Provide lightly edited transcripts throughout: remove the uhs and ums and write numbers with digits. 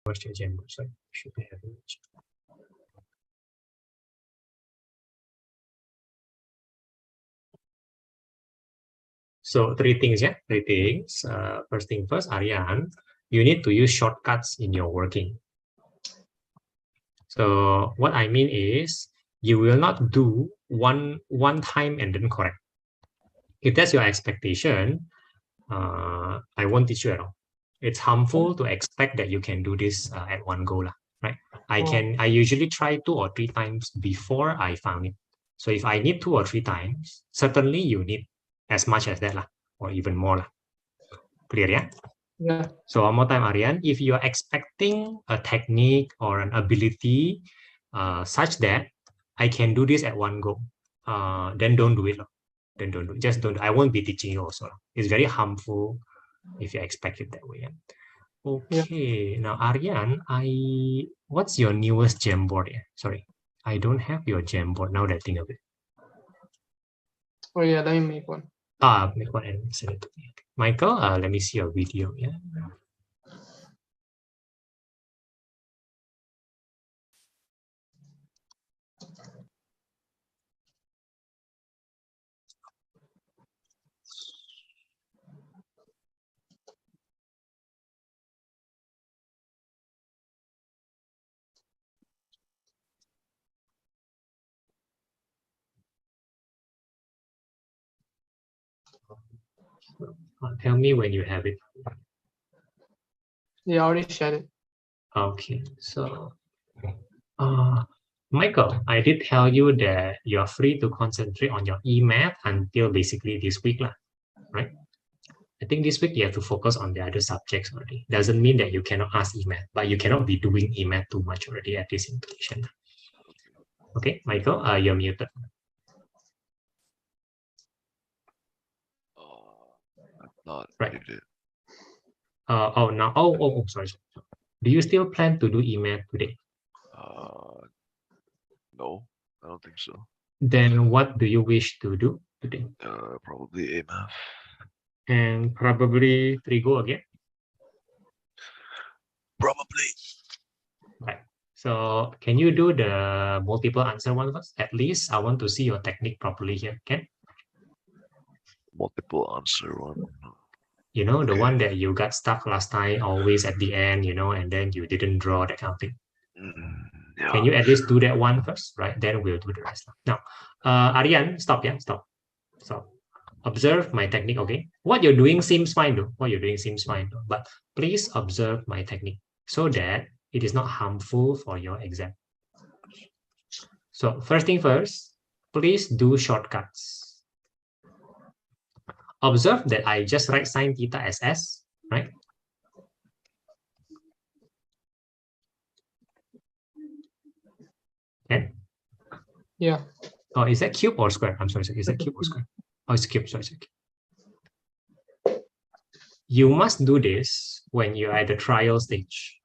What's your Jamboard? Sorry, should be having it. So three things, yeah, three things. First thing first, Aryan, you need to use shortcuts in your working. So what I mean is you will not do one time and then correct. If that's your expectation, I won't teach you at all. It's harmful to expect that you can do this at one go, right? I usually try 2 or 3 times before I found it. So if I need 2 or 3 times, certainly you need as much as that or even more. Clear, yeah? Yeah. So one more time, Aryan, if you're expecting a technique or an ability such that I can do this at one go, then don't do it. Then don't do it. Just don't. I won't be teaching you also. It's very harmful if you expect it that way. Yeah? Okay. Yeah. Now, Aryan, what's your newest Jamboard? Yeah? Sorry, I don't have your Jamboard now that I think of it. Oh yeah, let me make one. Make one and send it to me. Michael, let me see your video. Yeah. Tell me when you have it. Yeah, I already shared it. Okay, so Michael, I did tell you that you're free to concentrate on your EMAT until basically this week, right? I think this week you have to focus on the other subjects already. Doesn't mean that you cannot ask EMAT, but you cannot be doing EMAT too much already at this institution. Okay, Michael, you're muted. Not right. muted. Sorry. Do you still plan to do EMAT today? No, I don't think so. Then what do you wish to do today? Probably AMAF. And probably Trigo again? Probably. Right. So can you do the multiple answer one first? At least I want to see your technique properly here, okay? Multiple answer one. You know, the Okay. one that you got stuck last time, always at the end, and then you didn't draw that kind of thing. Yeah, Can you at least do that one first, right? Then we'll do the rest. Now, Aryan, stop, yeah, stop. Observe my technique, okay? What you're doing seems fine though. But please observe my technique so that it is not harmful for your exam. So first thing first, please do shortcuts. Observe that I just write sine theta as S, right? Okay. Yeah. Oh, is that cube or square? I'm sorry, is that cube or square? Oh, it's cube, sorry. You must do this when you're at the trial stage.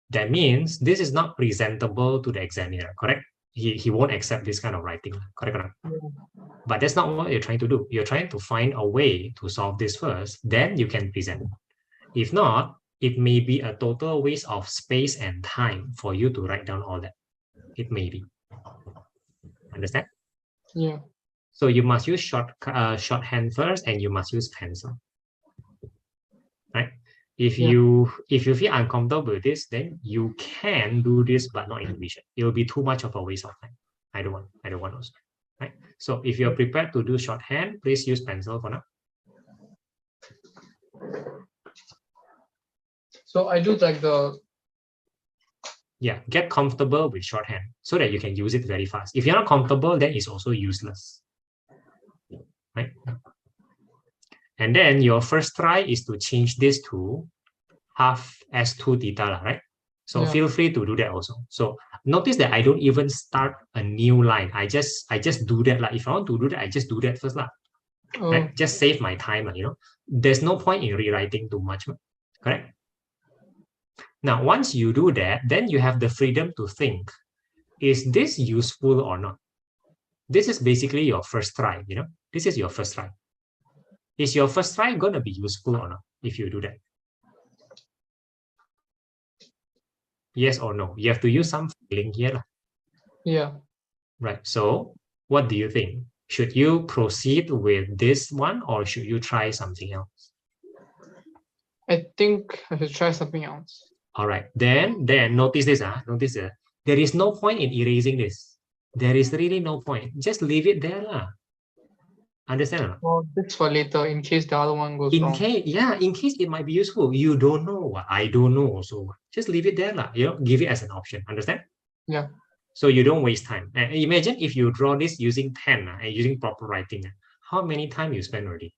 That means this is not presentable to the examiner, correct? He won't accept this kind of writing, correct or not? But that's not what you're trying to do. You're trying to find a way to solve this first, then you can present. If not, it may be a total waste of space and time for you to write down all that. It may be. Understand? Yeah. So you must use shorthand first, and you must use pencil. Right? If you feel uncomfortable with this, then you can do this, but not in revision. It will be too much of a waste of time. I don't want also. Right? So if you're prepared to do shorthand, please use pencil for now. So I do like get comfortable with shorthand so that you can use it very fast. If you're not comfortable, then it's also useless. Right? And then your first try is to change this to half S2 theta, right? So feel free to do that also. So notice that I don't even start a new line. I just do that. If I want to do that, I just do that first. Right? Just save my time. There's no point in rewriting too much. Correct? Now, once you do that, then you have the freedom to think, is this useful or not? This is basically your first try. This is your first try. Is your first try going to be useful or not if you do that? Yes or no? You have to use some filling here, lah. Yeah. Right? So what do you think? Should you proceed with this one or should you try something else? I think I should try something else. All right. Then notice this. Notice there is no point in erasing this. There is really no point. Just leave it there, lah. Understand or not? Well, this for later in case the other one goes In wrong. case, yeah, in case it might be useful. You don't know. I don't know also. Just leave it there, lah. You know, give it as an option. Understand? Yeah. So you don't waste time. And imagine if you draw this using pen and using proper writing, how many time you spend already?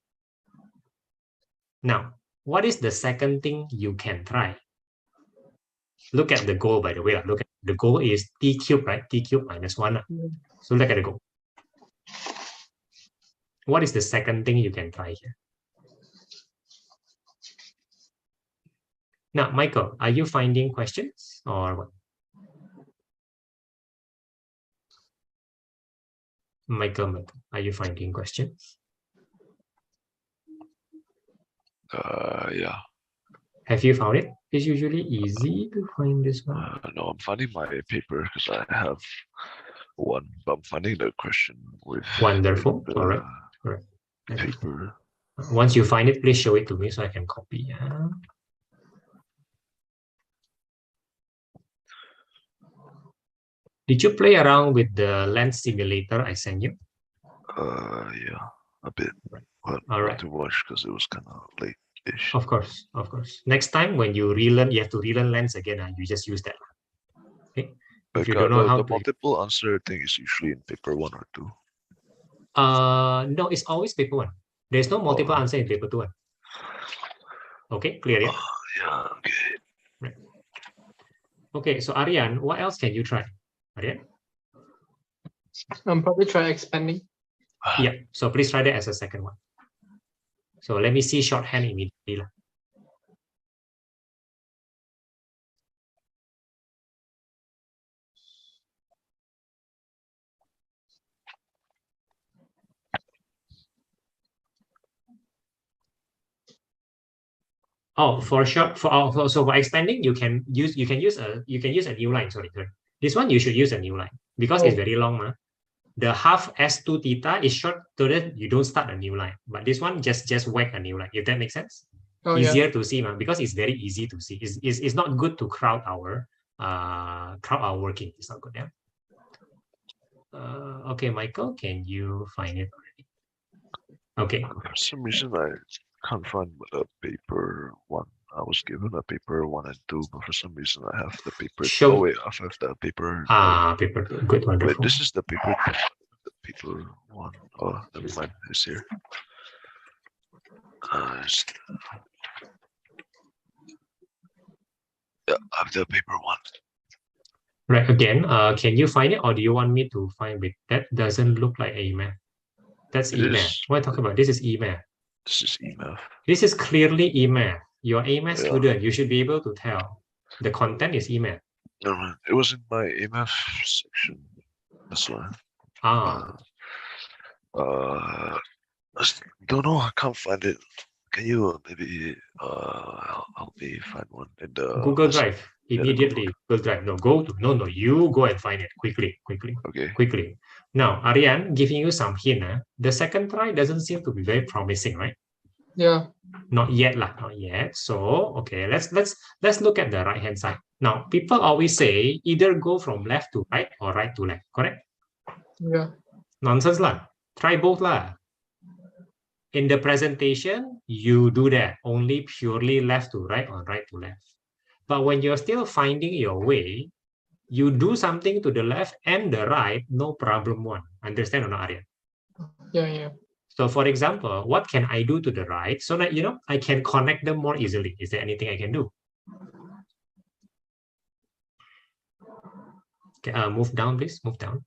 Now, what is the second thing you can try? Look at the goal, by the way. Look at the goal is t cubed, right? T cubed minus 1. Yeah. So look at the goal. What is the second thing you can try here? Now, Michael, are you finding questions or what? Michael, are you finding questions? Yeah. Have you found it? It's usually easy to find this one. No, I'm finding my paper because I have one, but I'm finding the question with Wonderful. the All right. All right. paper. Once you find it, please show it to me so I can copy. Yeah. Did you play around with the lens simulator I sent you? Yeah, a bit. Right. But All not right. too much because it was kind of late-ish. Of course, of course. Next time when you relearn, you have to relearn lens again. You just use that. Okay. If you don't know how the to. multiple answer thing is usually in paper 1 or 2. No, it's always paper 1. There's no multiple answer in paper 2. Okay, clear, yeah? Yeah, okay. Right. Okay, so Aryan, what else can you try? Aryan? Probably try expanding. Yeah, so please try that as a second one. So let me see shorthand immediately. Oh, for short so for expanding, you can use a new line. Sorry. This one you should use a new line because it's very long. The half S2 theta is short so that you don't start a new line. But this one just whack a new line, if that makes sense. Oh, Easier yeah. to see, because it's very easy to see. It's not good to crowd our working. It's not good, yeah. Okay, Michael, can you find it already? Okay. For some reason, I can't find a paper 1. I was given a paper 1 and 2, but for some reason I have the paper. Show. Oh wait, I have the paper. Paper 2. Good, wonderful. Wait, this is the paper. The paper 1. Oh, never mind. It's here. Yeah, I have the paper 1. Right, again, can you find it or do you want me to find it? That doesn't look like AMAth. That's EMAth. What am I talking about? This is EMAth. This is EMAth. This is clearly EMAth. You're AMAth student. You should be able to tell. The content is EMAth. No, it was in my EMAth section. That's why. I don't know. I can't find it. Can you maybe help me find one in the Google Drive immediately? Google Drive. No. You go and find it quickly. Okay. Quickly. Now, Aryan, giving you some hint. The second try doesn't seem to be very promising, right? Yeah. Not yet, not yet. So okay, let's look at the right hand side. Now, people always say either go from left to right or right to left. Correct? Yeah. Nonsense lah. Try both lah. In the presentation, you do that only purely left to right or right to left. But when you're still finding your way, you do something to the left and the right, no problem one. Understand or not, Aryan? Yeah. So for example, what can I do to the right so that, I can connect them more easily? Is there anything I can do? Okay, move down, please. Move down.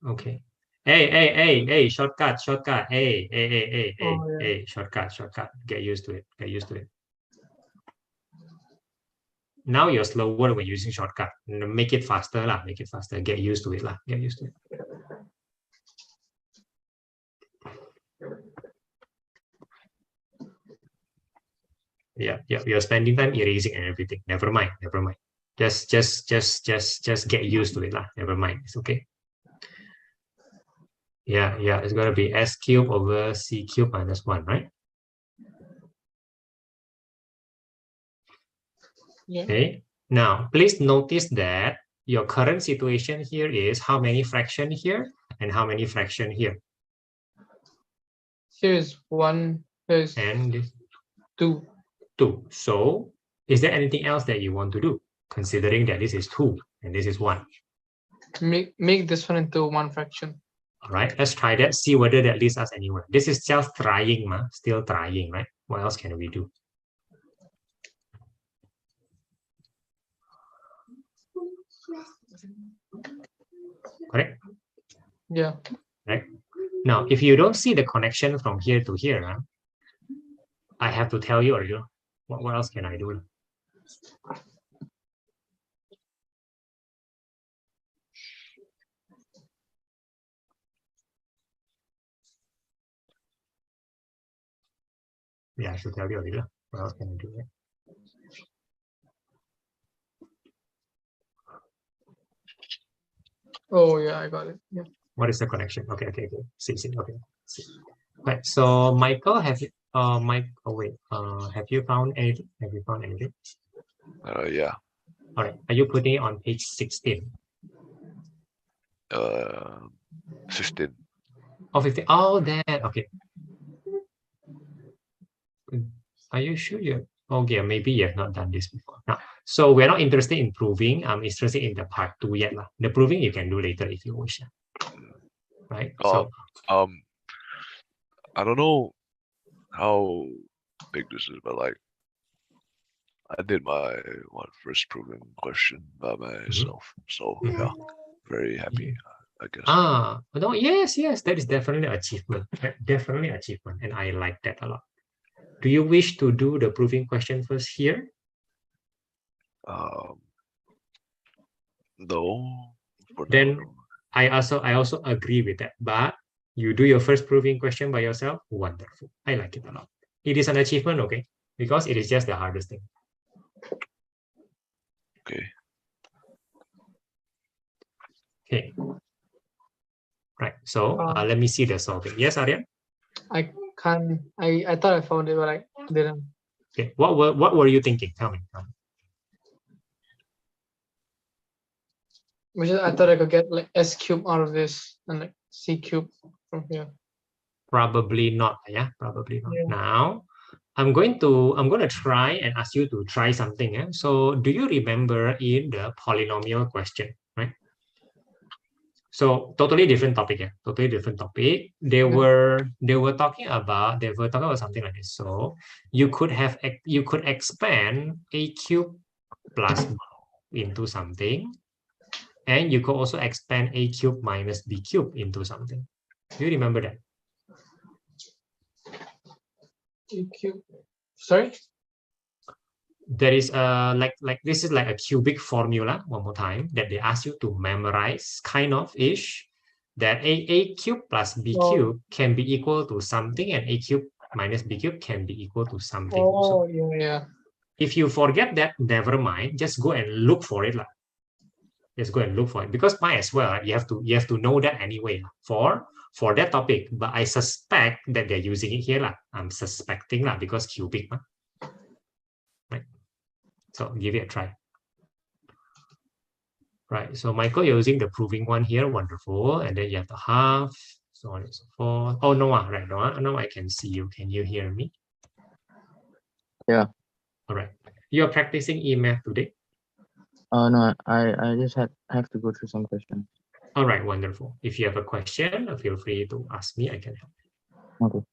Okay. Hey, shortcut. Hey, shortcut. Get used to it. Now you're slower when using shortcut. Make it faster lah. Get used to it lah. Yeah. You're spending time erasing and everything. Never mind. Just get used to it lah. Never mind, it's okay. Yeah, it's gonna be S cube over C cube minus 1, right? Yeah. Okay. Now, please notice that your current situation here is how many fraction here and how many fraction here. Here is 1. Here is And this 2. 2. So, is there anything else that you want to do, considering that this is 2 and this is 1? Make this one into 1 fraction. All right, let's try that, see whether that leads us anywhere. This is just trying, still trying, right? What else can we do? Correct? Yeah. Right. Now, if you don't see the connection from here to here, I have to tell you, or what else can I do? Yeah, I should tell you already. What else can I do? Oh yeah, I got it. Yeah. What is the connection? Okay. See. Okay. See. Right. So Michael, have you Mike, oh wait, have you found anything? Yeah. All right. Are you putting it on page 16? 15. Oh, 15. Oh, that okay. Are you sure you okay? Maybe you have not done this before. Now, so we're not interested in proving. I'm interested in the part 2 yet. The proving you can do later if you wish. Right. So I don't know how big this is, but like I did my first proving question by myself. So yeah, very happy, I guess. No, yes, that is definitely achievement. Definitely achievement, and I like that a lot. Do you wish to do the proving question first here? No. Then I also agree with that. But you do your first proving question by yourself. Wonderful. I like it a lot. It is an achievement, okay? Because it is just the hardest thing. Okay. Right. So let me see the solving. Yes, Aryan? I can't. I thought I found it, but I didn't. Okay. What were you thinking? Tell me. Which is, I thought I could get like S cube out of this and like C cube from here. Probably not. Yeah, probably not. Yeah. Now, I'm going to try and ask you to try something. Yeah? So do you remember in the polynomial question, right? So totally different topic. Yeah, totally different topic. They were talking about something like this. So you could expand a cube plus into something, and you could also expand a cube minus b cube into something. Do you remember that? A cube. Sorry. There is like this is like a cubic formula, one more time, that they ask you to memorize, kind of ish, that a cube plus b cube can be equal to something, and a cube minus b cube can be equal to something. Oh, yeah. If you forget that, never mind, just go and look for it. Just go and look for it, because might as well, you have to know that anyway for that topic. But I suspect that they're using it here. I'm suspecting because cubic. Right. So give it a try. Right. So Michael, you're using the proving one here. Wonderful. And then you have the half, so on and so forth. Oh, Noah, right. Noah, now I can see you. Can you hear me? Yeah. All right. You're practicing emath today? No, I just have to go through some questions. All right, wonderful. If you have a question, feel free to ask me. I can help. Okay.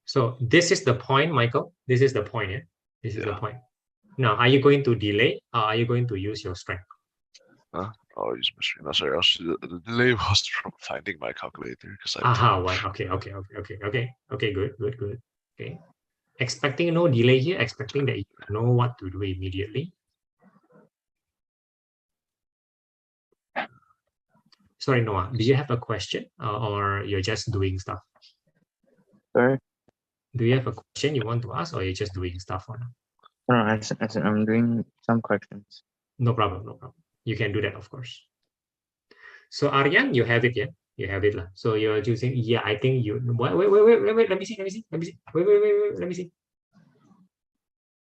So this is the point, Michael. This is the point. Yeah? This is the Yeah. point. Now, are you going to delay or are you going to use your strength? Huh? I'll use my stream. No, sorry, the delay was from finding my calculator because I Aha, why? Okay. Good. Okay. Expecting no delay here, expecting that you know what to do immediately. Sorry, Noah, do you have a question or you're just doing stuff? Sorry. Do you have a question you want to ask or you're just doing stuff for now? No, I'm doing some questions. No problem, no problem. You can do that, of course. So Aryan, you have it, yeah? You have it. So you're choosing, yeah, I think you, wait, let me see. Wait, let me see.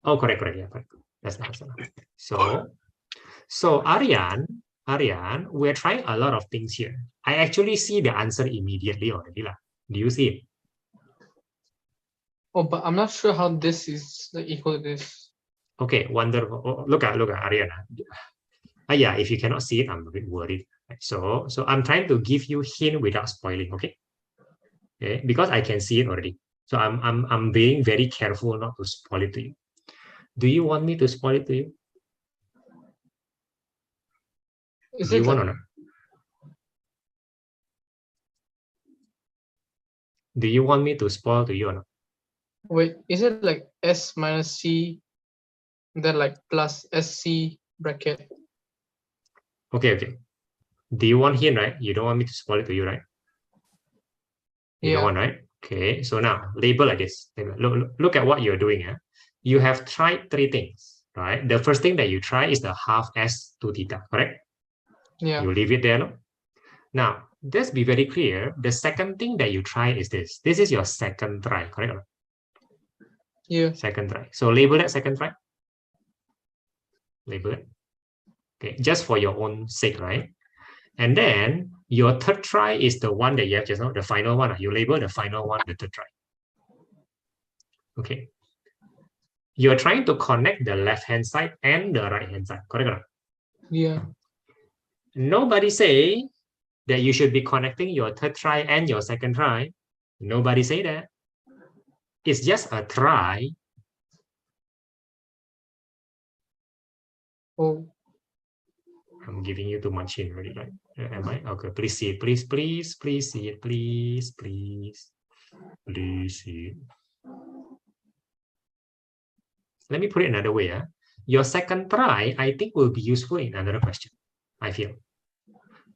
Oh, correct, yeah, correct. That's that. So Aryan, we're trying a lot of things here. I actually see the answer immediately already. Do you see it? Oh, but I'm not sure how this is equal to this. Okay, wonderful. Oh, look at Aryan. Yeah, if you cannot see it, I'm a bit worried. So I'm trying to give you hint without spoiling, okay? Okay, because I can see it already. So I'm being very careful not to spoil it to you. Do you want me to spoil it to you? Is Do you it want like, or not? Do you want me to spoil to you or not? wait, is it like S minus C, then like plus SC bracket? Okay. Do you want hint, right? You don't want me to spoil it to you, right? You don't Yeah. want, right? Okay, so now label like this. Look at what you're doing. You have tried three things, right? The first thing that you try is the half S2 theta, correct? Yeah. You leave it there, no? Now, let's be very clear. The second thing that you try is this. This is your second try, correct? Yeah. Second try. So label that second try. Label it. Okay, just for your own sake, right? And then your third try is the one that you have just now, the final one. You label the final one, the third try. Okay. You're trying to connect the left-hand side and the right-hand side, correct or not? Yeah. Nobody say that you should be connecting your third try and your second try. Nobody say that. It's just a try. Oh. I'm giving you too much in already, right? Am I? Okay, please see it. Please see it. Please see it. Let me put it another way. Your second try, I think, will be useful in another question, I feel.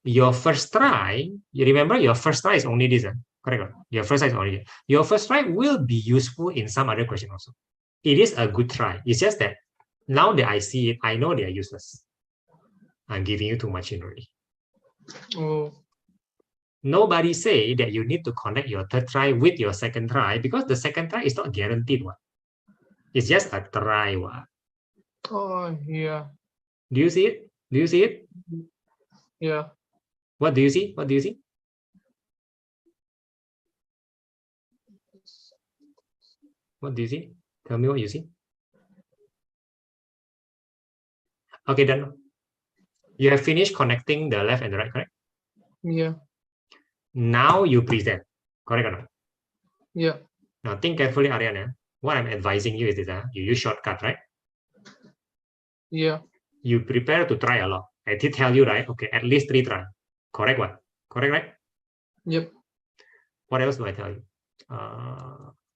Your first try, you remember your first try is only this, correct? Your first try is only this. Your first try will be useful in some other question also. It is a good try. It's just that now that I see it, I know they are useless. I'm giving you too much in already. Oh. Nobody say that you need to connect your third try with your second try because the second try is not guaranteed one. It's just a try one. Oh, yeah. Do you see it? Do you see it? Yeah. What do you see? What do you see? What do you see? Tell me what you see. Okay, done. You have finished connecting the left and the right, correct? Yeah. Now you present, correct or not? Yeah. Now think carefully, Ariana. What I'm advising you is this, you use shortcut, right? Yeah. You prepare to try a lot. I did tell you, right? Okay, at least 3 try. Correct what? Correct, right? Yep. What else do I tell you?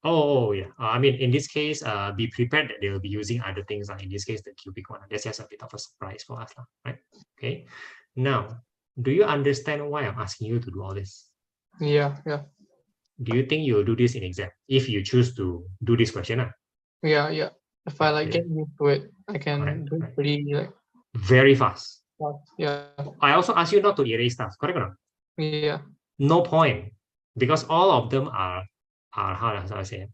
Yeah. I mean, in this case, be prepared that they will be using other things. In this case, the cubic one. That's just a bit of a surprise for us, right? Okay. Now, do you understand why I'm asking you to do all this? Yeah. Yeah. Do you think you'll do this in exam if you choose to do this question? Yeah. Yeah. If I like Okay. get used to it, I can Correct, do it pretty like very fast. fast. Yeah. I also ask you not to erase stuff, correct or not? Yeah. No point, because all of them are how do I say it?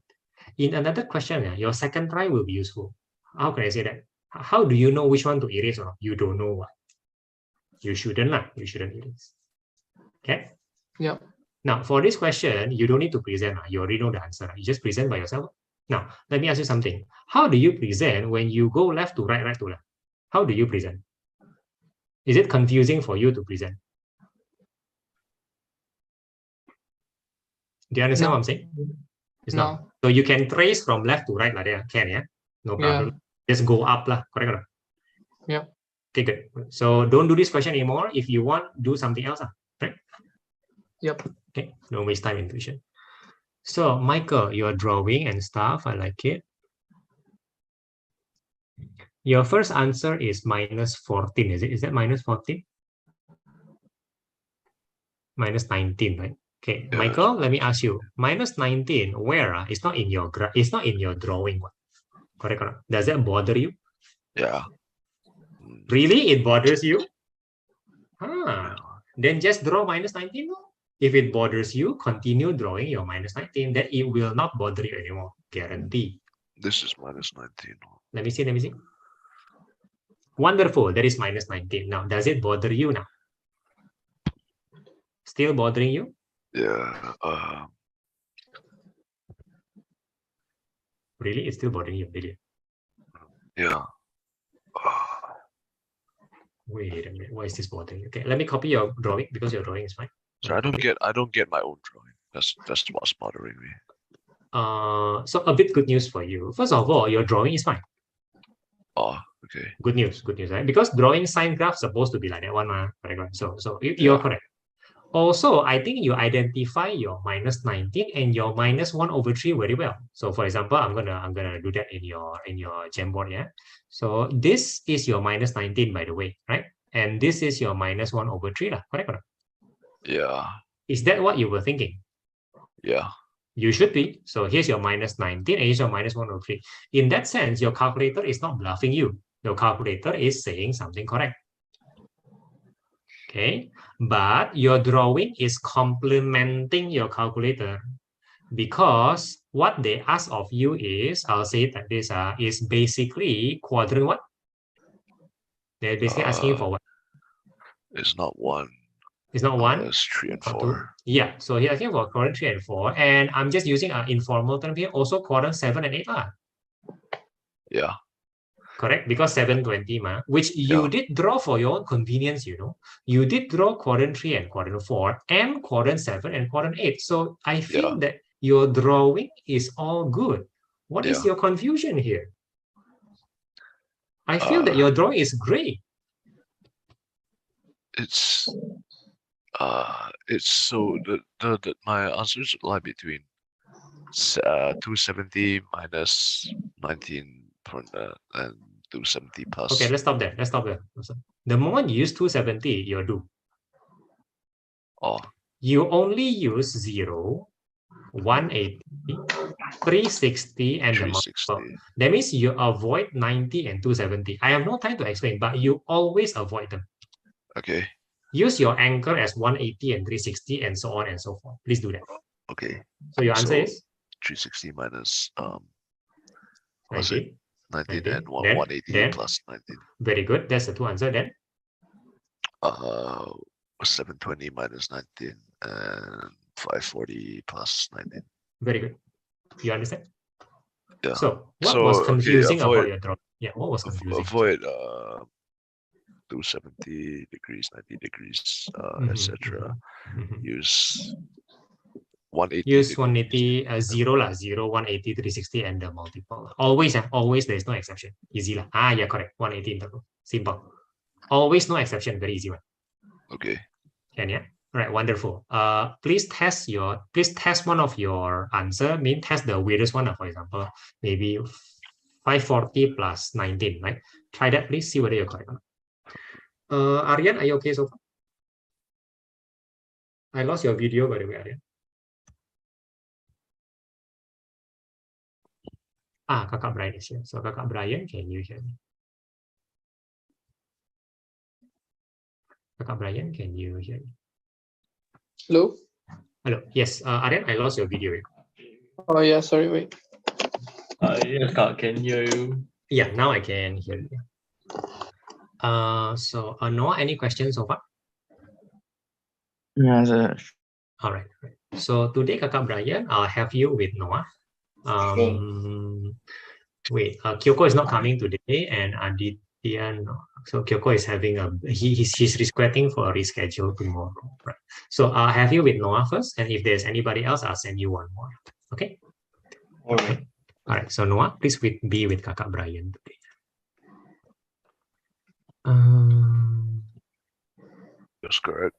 In another question, your second try will be useful. How can I say that? How do you know which one to erase or not? You don't know what. You shouldn't erase. Okay? Yeah. Now, for this question, you don't need to present. You already know the answer. You just present by yourself. Now, let me ask you something. How do you present when you go left to right, right to left? How do you present? Is it confusing for you to present? Do you understand what I'm saying? It's No. not. So you can trace from left to right like that. Can, yeah? No problem. Just go up lah. Correct or not? Yeah. Okay, good. So don't do this question anymore. If you want, do something else. Right? Yep. Okay, don't waste time in tuition. So Michael, your drawing and stuff, I like it. Your first answer is minus 14, is it? Is that minus 14? Minus 19, right? Okay, Yeah. Michael, let me ask you, minus 19, where? It's not in your it's not in your drawing. Correct, correct. Does that bother you? Yeah. Really? It bothers you? Then just draw minus 19. No? If it bothers you, continue drawing your minus 19, then it will not bother you anymore. Guarantee. This is minus 19. Let me see, let me see. Wonderful, that is minus 19. Now, does it bother you now? Still bothering you? Yeah. Really? It's still bothering you, really? Yeah. Wait a minute, why is this bothering you? Okay, let me copy your drawing because your drawing is fine. So I don't get my own drawing. That's what's bothering me. So a bit good news for you. First of all, your drawing is fine. Oh, okay. Good news, right? Because drawing sine graph supposed to be like that one, correct? So you're correct. Also, I think you identify your minus 19 and your minus 1/3 very well. So for example, I'm gonna do that in your Jamboard, yeah. So this is your minus 19, by the way, right? And this is your minus 1/3, correct? Yeah. Is that what you were thinking? Yeah. You should be. So here's your minus 19 and here's your minus 1/3. In that sense, your calculator is not bluffing you. Your calculator is saying something correct. Okay, but your drawing is complementing your calculator because what they ask of you is, I'll say that this is basically quadrant what? They're basically asking for what? It's not 1. It's not 1. It's 3 and Not 4. 2. Yeah, so he's asking for quadrant 3 and 4, and I'm just using an informal term here. Also quadrant 7 and 8 lah. Yeah. Correct, because 720 which you did draw for your own convenience, you know. You did draw quadrant 3 and quadrant 4 and quadrant 7 and quadrant 8. So I feel that your drawing is all good. What is your confusion here? I feel that your drawing is great. It's so the my answers lie between 270 minus 19 and 270 plus. Okay, let's stop there. The moment you use 270, you're doomed. Oh. You only use 0, 180, 360, and 360. The multiple. That means you avoid 90 and 270. I have no time to explain, but you always avoid them. Okay. Use your anchor as 180 and 360 and so on and so forth. Please do that. Okay. So your answer is 360 minus 19. 19 and 180 plus 19. Very good. That's the two answer then. 720 minus 19 and 540 plus 19. Very good. You understand? Yeah. So what was confusing about your drawing? Yeah, what was confusing? Avoid 270 degrees, 90 degrees, etc. Use 180. Use 180, 0 lah, 0, 180, 360, and the multiple. Always, always there is no exception. Easy lah. Yeah, correct. 180 interval. Simple. Always no exception. Very easy one. Okay. And yeah. All right, wonderful. Please test one of your answer. Test the weirdest one, for example, maybe 540 plus 19, right? Try that, please. See whether you're correct or not. Aryan, are you okay so far? I lost your video, by the way, Aryan. Kakak Brian is here. So Kakak Brian, can you hear me? Kakak Brian, can you hear me? Hello? Hello. Yes, Aryan, I lost your video. Oh yeah, sorry, wait. Yes, I can hear you. Yeah, now I can hear you. So Noah, any questions so far? Yeah, sir. All right. So today, Kakak Brian, I'll have you with Noah. Wait, Kyoko is not coming today, and Aditya, no. So Kyoko is having he's requesting for a reschedule tomorrow. Right. So I'll have you with Noah first, and if there's anybody else, I'll send you one more. Okay. All right. All right, so Noah, please be with Kakak Brian today. That's correct.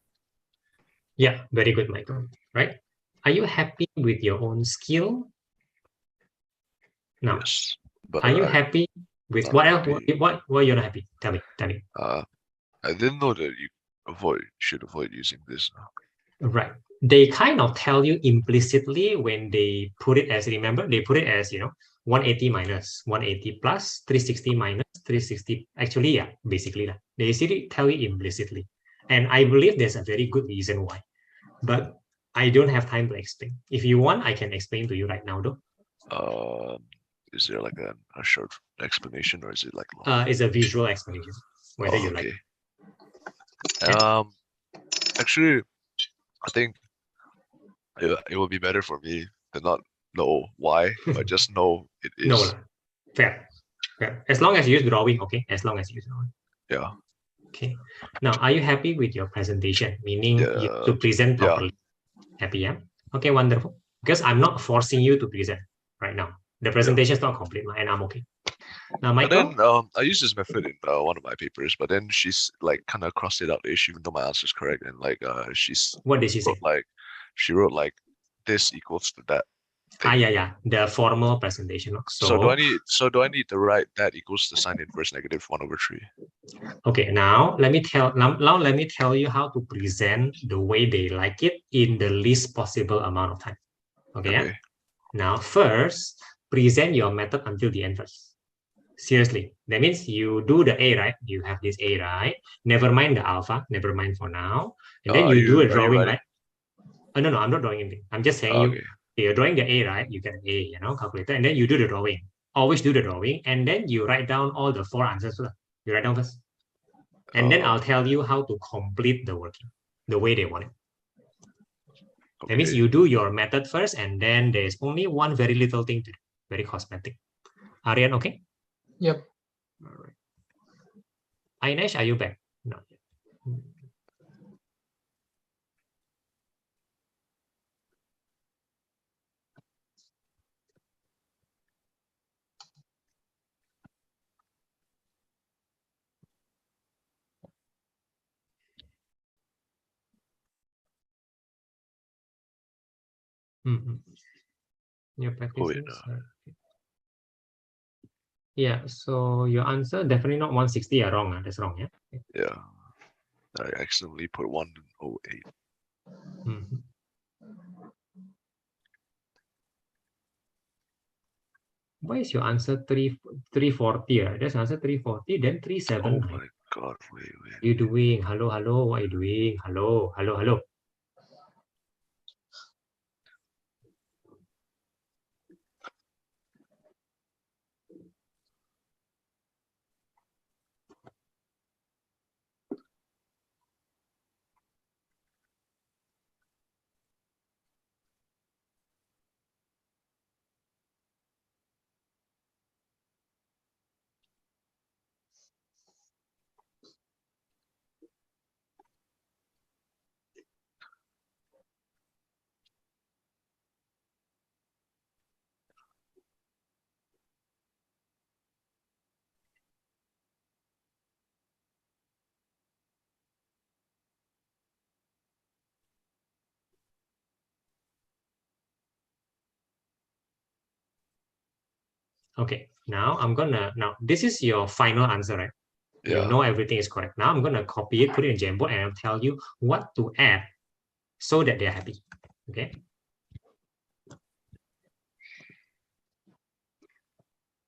Yeah, very good, Michael. Right? Are you happy with your own skill? No. Yes. But Are you happy with not what else? happy. What you're not happy? Tell me. I didn't know that you should avoid using this. Right. They kind of tell you implicitly when they put it as, remember, they put it as, 180 minus 180 plus 360 minus 360. Actually, yeah, basically, they actually tell you implicitly. And I believe there's a very good reason why. But I don't have time to explain. If you want, I can explain to you right now, though. Is there like a short explanation, or is it like long? It's a visual explanation, whether you like. Yeah. Actually, I think it will be better for me to not know why, but just know it is. No, fair. As long as you use drawing, okay? As long as you use drawing. Yeah. Okay. Now, are you happy with your presentation? Meaning you to present properly. Yeah. Happy, yeah? Okay, wonderful. Because I'm not forcing you to present right now. The presentation is not complete, and I'm okay. Now, Michael. Then I used this method in one of my papers, but then she's like kind of crossed it out ish, even though my answer is correct, and like she's. What did she say? She wrote like this equals to that. Yeah, the formal presentation. So do I need to write that equals the sign inverse negative 1/3? Okay, now let me tell you how to present the way they like it in the least possible amount of time. Okay. Yeah? Now first present your method until the end first. Seriously, that means you do the A, right? You have this A, right? Never mind the alpha, never mind for now. And then you do a drawing, right? Oh, no, I'm not drawing anything. I'm just saying you're drawing the A, right? You get an A, calculator, and then you do the drawing. Always do the drawing, and then you write down all the 4 answers first. You write down first. And then I'll tell you how to complete the working, the way they want it. That means you do your method first, and then there's only one very little thing to do, very cosmetic. Aryan, okay? Yep. All right. Ainesh, are you back? No. Your practices. Yeah, so your answer definitely not 160. Wrong. That's wrong. Yeah. Yeah, I accidentally put 108. Why is your answer 340? That's answer 340. Then 379. Oh my God! Wait. You doing? Hello. What are you doing? Hello. Okay, now this is your final answer, right? Yeah. You know everything is correct. Now I'm gonna copy it, put it in Jamboard, and I'll tell you what to add so that they're happy. Okay.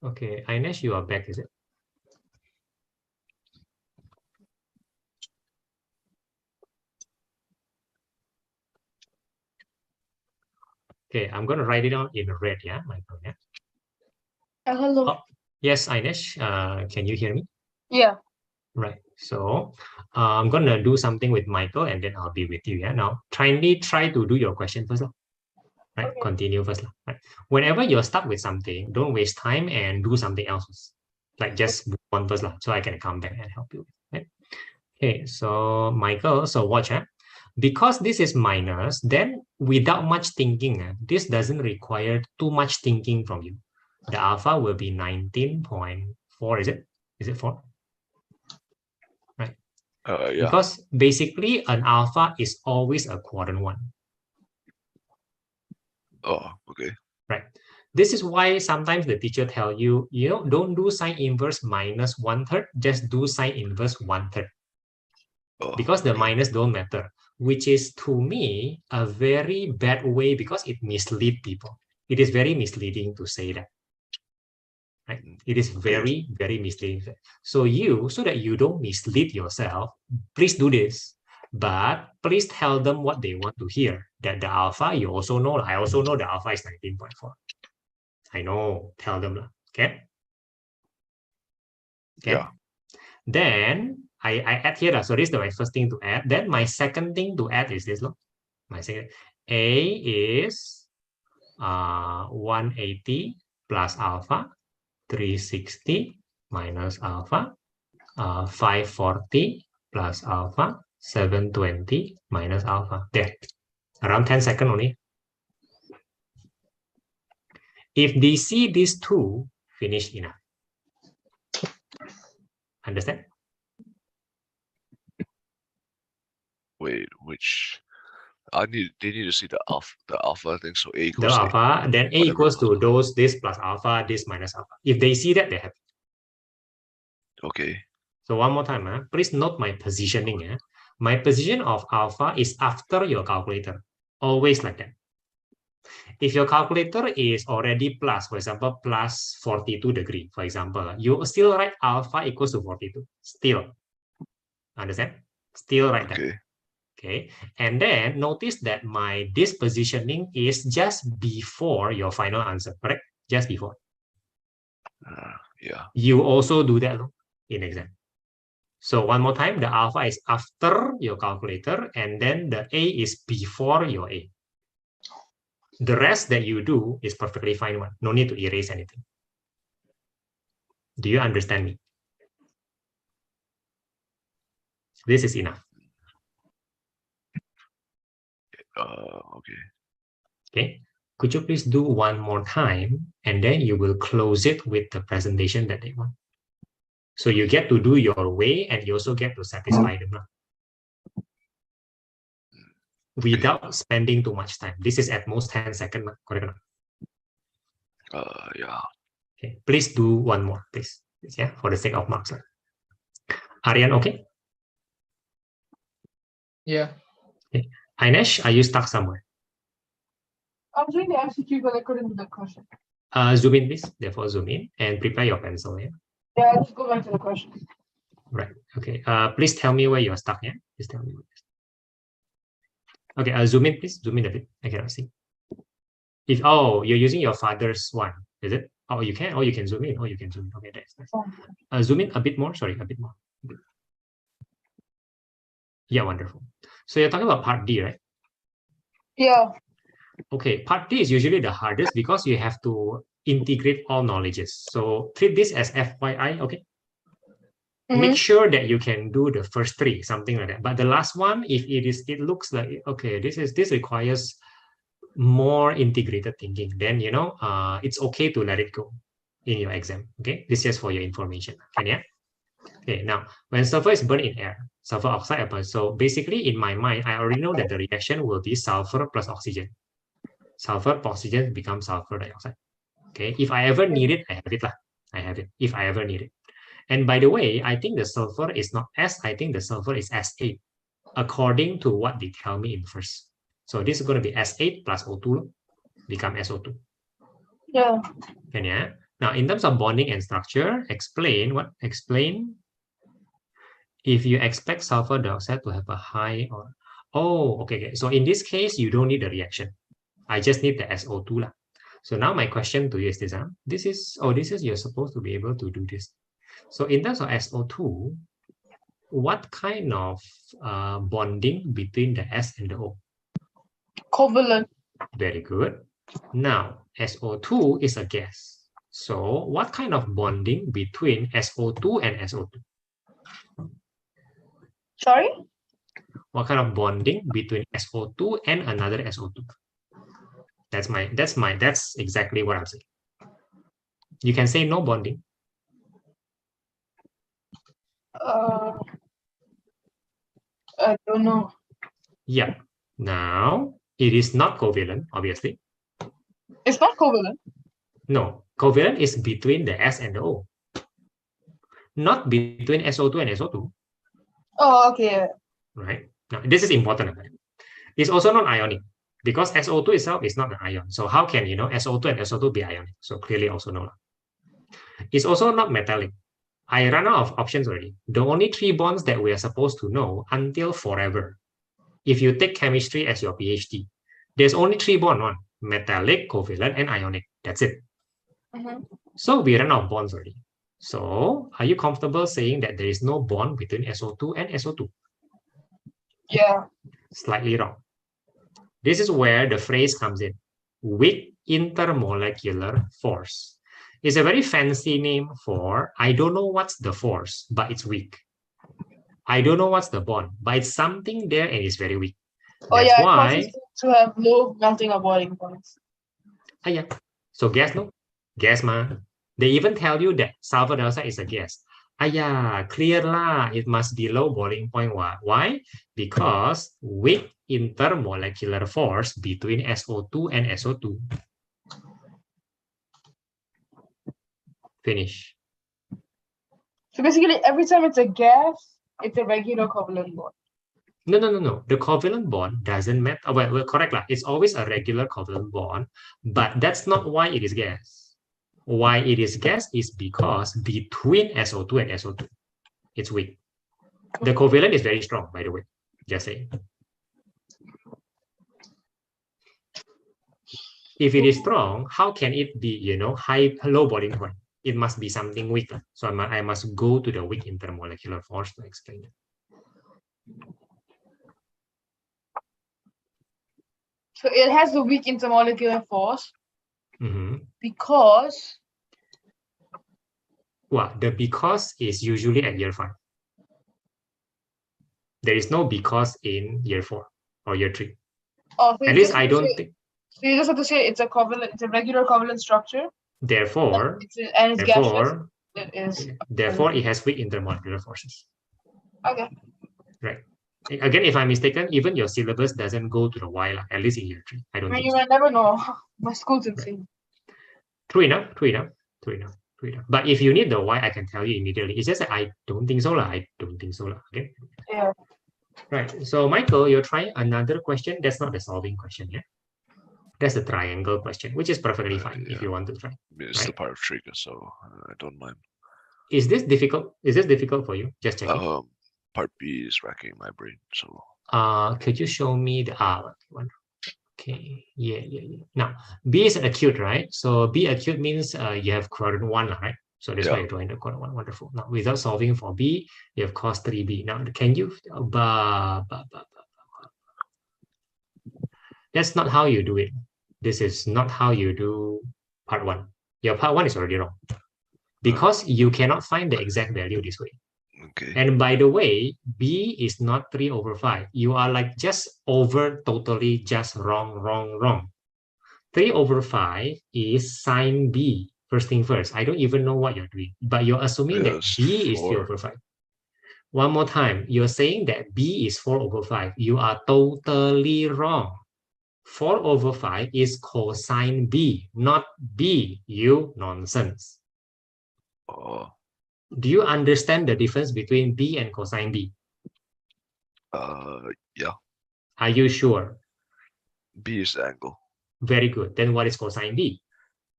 Okay, Ainesh, you are back, is it? Okay, I'm gonna write it down in red, yeah, Michael, yeah. Hello. Oh, yes, Ainesh, can you hear me? Yeah. Right. So I'm gonna do something with Michael, and then I'll be with you. Yeah. Now, try to do your question first, right? Okay. Continue first, right? Whenever you're stuck with something, don't waste time and do something else. Like just move on first, so I can come back and help you. Right? Okay. So Michael, so watch. Because this is minus, then without much thinking, this doesn't require too much thinking from you. The alpha will be 19.4, is it? Is it 4? Right. Yeah. Because basically an alpha is always a quadrant 1. Oh, okay. Right. This is why sometimes the teacher tell you, don't do sine inverse minus 1/3, just do sine inverse 1/3. Oh, Because the okay. minus don't matter, which is to me a very bad way because it misleads people. It is very misleading to say that. Right? It is very, very misleading. So that you don't mislead yourself, please do this. But please tell them what they want to hear. That the alpha, you also know. I also know the alpha is 19.4. I know. Tell them. Okay. Okay. Yeah. Then I add here. So this is my first thing to add. Then my second thing to add is this. Look. My second A is 180 plus alpha, 360 minus alpha, 540 plus alpha, 720 minus alpha. There, around 10 seconds only. If they see these two, finish enough. Understand? Wait, which they need to see the alpha thing. So A The equals alpha, then A whatever equals to plus this plus alpha, this minus alpha. If they see that, they have. Okay. So one more time, please note my positioning. My position of alpha is after your calculator. Always like that. If your calculator is already plus, for example, plus 42 degree, for example, you still write alpha equals to 42. Still. Understand? Still write that. Okay. And then notice that this positioning is just before your final answer, correct? Just before. Yeah. You also do that in exam. So one more time, the alpha is after your calculator, and then the A is before your A. The rest that you do is perfectly fine one. No need to erase anything. Do you understand me? This is enough. Okay. Okay. Could you please do one more time, and then you will close it with the presentation that they want. So you get to do your way, and you also get to satisfy them without spending too much time. This is at most 10 seconds, correct? Yeah. Okay. Please do one more, please. Yeah, for the sake of marks. Aryan, okay? Yeah. Okay. Ainesh, are you stuck somewhere? I'm doing the MCQ, but I couldn't do the question. Zoom in, please. Therefore, zoom in and prepare your pencil. Yeah, let's go back to the question. Right. Okay. Please tell me where you're stuck. Yeah. Please tell me where. Okay. Zoom in, please. Zoom in a bit. I cannot see. You're using your father's one, is it? Oh, you can. Oh, you can zoom in. Oh, you can zoom in. Okay, that's nice. Zoom in a bit more. Sorry, a bit more. Yeah, wonderful. So you're talking about part D, right? Yeah. Okay, part D is usually the hardest because you have to integrate all knowledges. So treat this as FYI, okay? Make sure that you can do the first three, something like that. But the last one, if it looks like, okay, this requires more integrated thinking, then, it's okay to let it go in your exam, okay? This is for your information, yeah? Okay, now, when sulfur is burned in air, sulfur oxide happens. So basically, in my mind, I already know that the reaction will be sulfur plus oxygen. Sulfur plus oxygen becomes sulfur dioxide. Okay, if I ever need it, I have it. I have it if I ever need it. And by the way, I think the sulfur is not S, I think the sulfur is S8, according to what they tell me in first. So this is going to be S8 plus O2, become SO2. Yeah. Yeah. Now, in terms of bonding and structure, explain if you expect sulfur dioxide to have a high or, okay. So in this case, you don't need the reaction. I just need the SO2. So now my question to you is this. This is, you're supposed to be able to do this. So in terms of SO2, what kind of bonding between the S and the O? Covalent. Very good. Now, SO2 is a gas. So what kind of bonding between SO2 and SO2? Sorry? What kind of bonding between SO2 and another SO2? That's exactly what I'm saying. You can say no bonding. I don't know. Yeah. Now it is not covalent, obviously. It's not covalent. No, covalent is between the S and the O, not between SO2 and SO2. Oh, okay. Right. Now this is important. It's also not ionic because SO2 itself is not an ion. So how can SO2 and SO2 be ionic? So clearly also no. It's also not metallic. I ran out of options already. The only 3 bonds that we are supposed to know until forever. If you take chemistry as your PhD, there's only 3 bonds: one, metallic, covalent, and ionic. That's it. So we ran out of bonds already. So are you comfortable saying that there is no bond between SO2 and SO2? Yeah. Slightly wrong. This is where the phrase comes in. Weak intermolecular force. It's a very fancy name for, I don't know what's the force, but it's weak. I don't know what's the bond, but it's something there and it's very weak. Oh That's yeah, why, it causes to have low melting or boiling points. yeah. So gas, no? Gas, ma. They even tell you that sulfur dioxide is a gas. Clear lah. It must be low boiling point. Why? Because weak intermolecular force between SO2 and SO2. Finish. So basically, every time it's a gas, it's a regular covalent bond. No. The covalent bond doesn't matter. Well, correct lah. It's always a regular covalent bond, but that's not why it is gas. Why it is gas is because between SO2 and SO2, it's weak. The covalent is very strong, by the way. Just saying. If it is strong, how can it be, low boiling point? It must be something weak. So I must go to the weak intermolecular force to explain it. So it has the weak intermolecular force because. Well, the because is usually at year 5. There is no because in year 4 or year 3. Oh, so at least I don't think. So you just have to say it's a covalent, it's a regular covalent structure. Therefore, it's gaseous. Therefore, it has weak intermolecular forces. Okay. Right. Again, if I'm mistaken, even your syllabus doesn't go to the Y, at least in year 3. I don't think you might never know. My school's insane. True enough. But if you need the Y, I can tell you immediately. It's just that I don't think so. Okay. Yeah. Right. So Michael, you're trying another question. That's not the solving question, yeah? That's a triangle question, which is perfectly fine if you want to try. It's the part of trigger, so I don't mind. Is this difficult? Is this difficult for you? Just checking. Part B is racking my brain. So could you show me the one? Okay. Yeah. Now B is an acute, right? So B acute means you have quadrant 1, right? So that's why you're drawing the quadrant 1. Wonderful. Now without solving for B, you have cos 3B. Now can you that's not how you do it. This is not how you do part 1. Your part 1 is already wrong because you cannot find the exact value this way. Okay. And by the way, B is not 3/5. You are like just totally just wrong. 3/5 is sine B. First thing first. I don't even know what you're doing, but you're assuming that B is 3/5. One more time. You're saying that B is 4/5. You are totally wrong. 4/5 is cosine B, not B, you nonsense. Do you understand the difference between B and cosine B? Yeah. Are you sure? B is the angle. Very good. Then what is cosine B?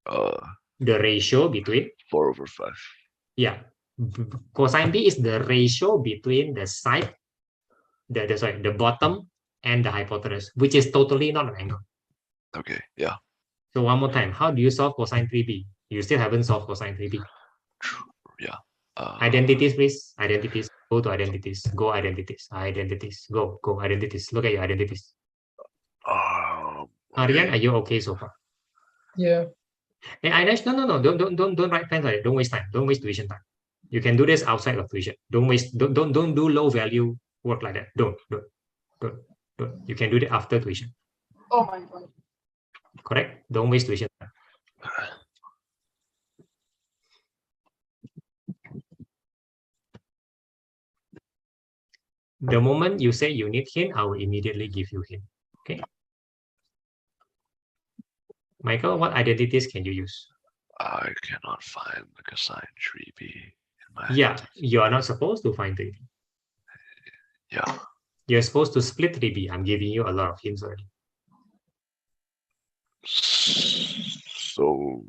The ratio between 4/5. Yeah. Cosine B is the ratio between the side, the bottom and the hypotenuse, which is totally not an angle. Okay, yeah. So one more time, how do you solve cosine 3B? You still haven't solved cosine 3B. Yeah. Identities, please. Identities. Go to identities. Go identities. Identities. Go identities. Look at your identities. Aryan, are you okay so far? Yeah. Hey, Ainesh, no. Don't write plans like that. Don't waste time. Don't waste tuition time. You can do this outside of tuition. Don't do low value work like that. Don't. Good. Good. You can do that after tuition. Oh my god. Correct? Don't waste tuition time. The moment you say you need hint, I will immediately give you hint. Okay. Michael, what identities can you use? I cannot find the cosine 3b in my Yeah, you are not supposed to find 3B. yeah. You're supposed to split 3B. I'm giving you a lot of hints already. So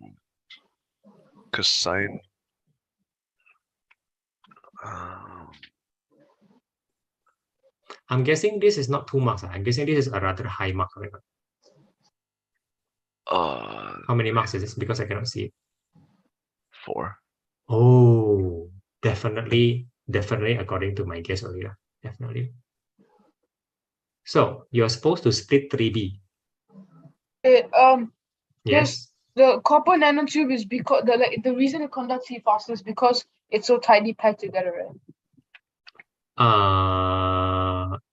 cosine I'm guessing this is not 2 marks. I'm guessing this is a rather high mark. Right? How many marks is this? Because I cannot see it. 4. Oh, definitely according to my guess earlier. Definitely. So you're supposed to split 3B. Yes. The copper nanotube is because the reason it conducts heat faster is because it's so tightly packed together, right?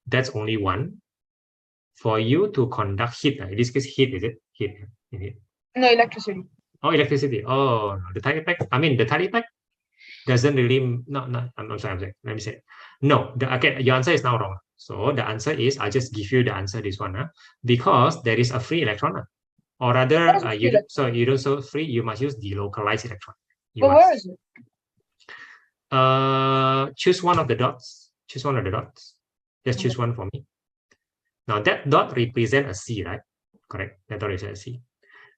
That's only one. For you to conduct heat, in this case, heat, is it? Heat. No, electricity. Oh, electricity. Oh, the tightly packed. I mean, the tightly packed doesn't really. No. I'm sorry. Let me say. No. Okay, your answer is now wrong. So the answer is, I'll just give you the answer. This one, because there is a free electron. Or rather, you don't so free. You must use delocalized electron. But where is it? Choose one of the dots. Choose one of the dots. Just choose one for me. Now that dot represents a C, right? Correct. That dot represents a C.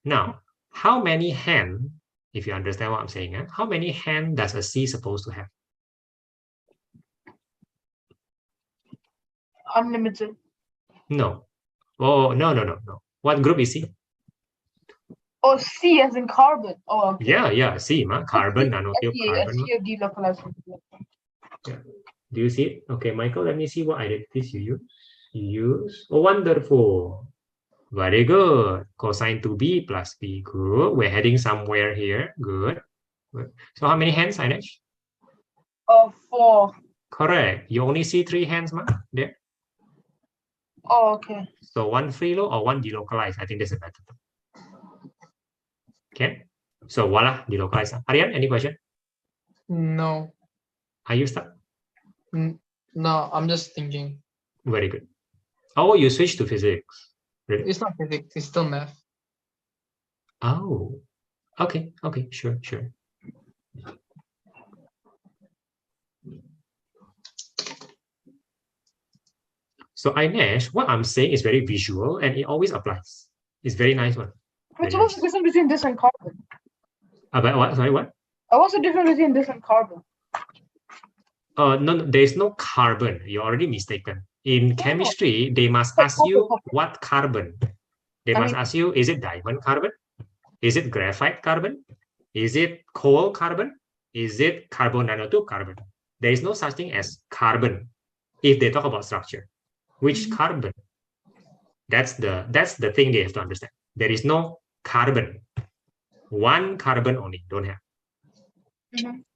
Now, how many hands, if you understand what I'm saying, how many hands does a C supposed to have? Unlimited. No. Oh, no. What group is C? Oh, C as in carbon. Oh, okay. Yeah, C, carbon, nanotube, carbon. SC delocalized. Yeah. Do you see it? Okay, Michael, let me see what identities you use. Oh, wonderful. Very good. Cosine 2B plus B. Good. We're heading somewhere here. Good. So how many hands, Ainesh? 4. Correct. You only see 3 hands, there. Oh, okay. So one free low or one delocalized. I think that's a better. Okay. So voila, delocalized. Aryan, any question? No. Are you stuck? No, I'm just thinking. Very good. Oh, you switched to physics. Really? It's not physics, it's still math. Oh, okay, sure. So Ainesh, what I'm saying is very visual and it always applies. It's very nice one. What's the difference between this and carbon? About what? Sorry, what? What's the difference between this and carbon? No, there is no carbon. You're already mistaken. In chemistry, they must ask you what carbon. They must ask you, is it diamond carbon? Is it graphite carbon? Is it coal carbon? Is it carbon nanotube carbon? There is no such thing as carbon if they talk about structure. Which carbon? That's the thing they have to understand. There is no carbon. One carbon only, don't have.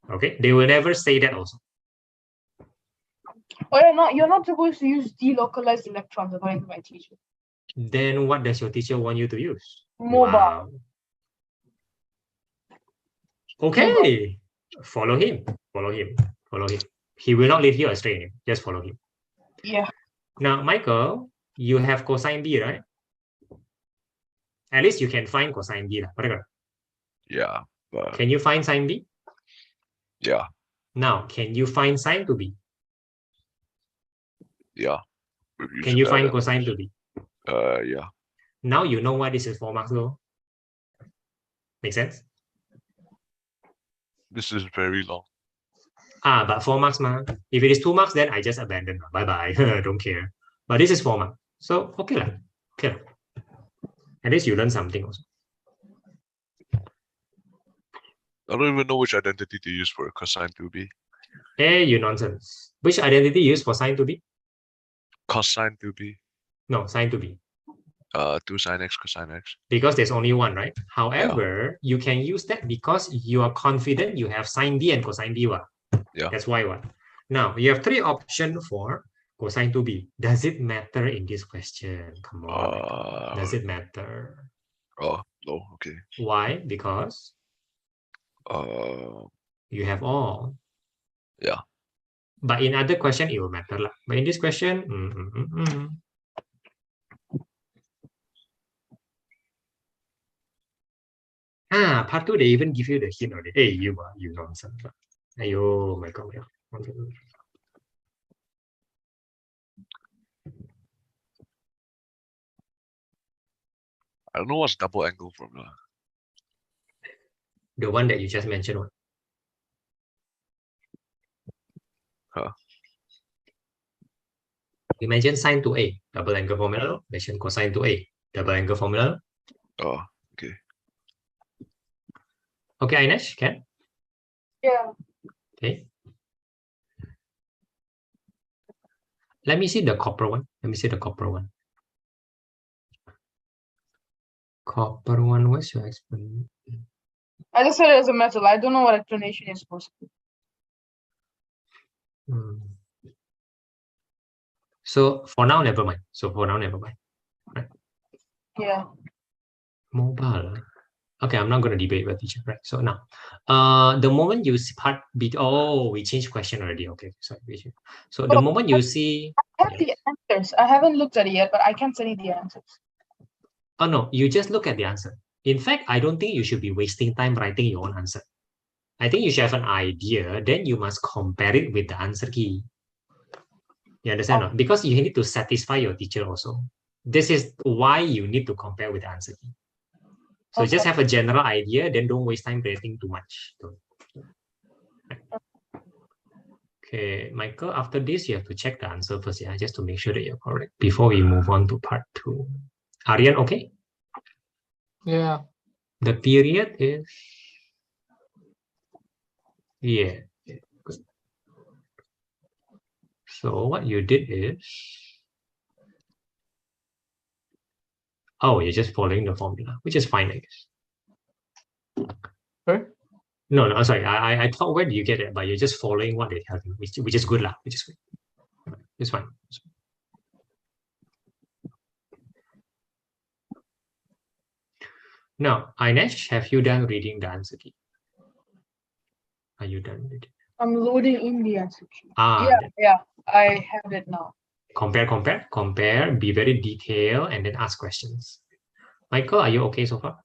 Okay, they will never say that also. Oh, you're not supposed to use delocalized electrons according to my teacher. Then what does your teacher want you to use? Mobile. Wow. Okay, follow him. He will not lead you astray. Just follow him. Yeah. Now, Michael, you have cosine B, right? At least you can find cosine B. Yeah. Can you find sine B? Yeah. Now, can you find sine 2B? Yeah. Can you find cosine 2B? Yeah. Now you know why this is 4 marks though. Make sense? This is very long. But 4 marks, if it is 2 marks, then I just abandon. Bye-bye. Don't care. But this is 4 marks. So, okay. At least you learn something also. I don't even know which identity to use for cosine 2b. Hey, you nonsense. Which identity you use for sine 2b? Cosine 2b. No, sine 2b. 2 sine x cosine x. Because there's only one, right? However, you can use that because you are confident you have sine b and cosine b. Yeah. That's why what? Now, you have 3 options for cosine 2b. Does it matter in this question? Come on, Michael. Does it matter? Oh, no, okay. Why? Because you have all. Yeah. But in other question, it will matter. But in this question, part 2, they even give you the hint already. Hey, you nonsense. Ayo, my God. I don't know what's double angle formula. The one that you just mentioned. What? Huh? You mentioned sine to A, double angle formula. Mention cosine to A, double angle formula. Oh, okay. Okay, Ainesh, can? Yeah. Okay. Let me see the copper one. Copper one, what's your explanation? I just said it as a metal. I don't know what explanation is supposed to be. So for now, never mind. Right? Yeah. Mobile. Okay, I'm not going to debate with teacher, right? So now, the moment you see part B, we changed question already. Okay, sorry. So the moment you see, I have the answers. I haven't looked at it yet, but I can't see the answers. Oh no, you just look at the answer. In fact, I don't think you should be wasting time writing your own answer. I think you should have an idea, then you must compare it with the answer key. You understand? No? Because you need to satisfy your teacher also. This is why you need to compare with the answer key. So just have a general idea, then don't waste time creating too much. Okay, Michael, after this, you have to check the answer first, yeah, just to make sure that you're correct before we move on to part 2. Aryan, okay? Yeah. The period is, yeah. Good. So what you did is, you're just following the formula, which is fine, I guess. Sorry? No, sorry. I thought, where do you get it? But you're just following what they tell you, which is good, which is good. It's fine. Now, Ainesh, have you done reading the answer key? Are you done with it? I'm loading in the answer key. Yeah, I have it now. Compare, be very detailed, and then ask questions. Michael, are you okay so far?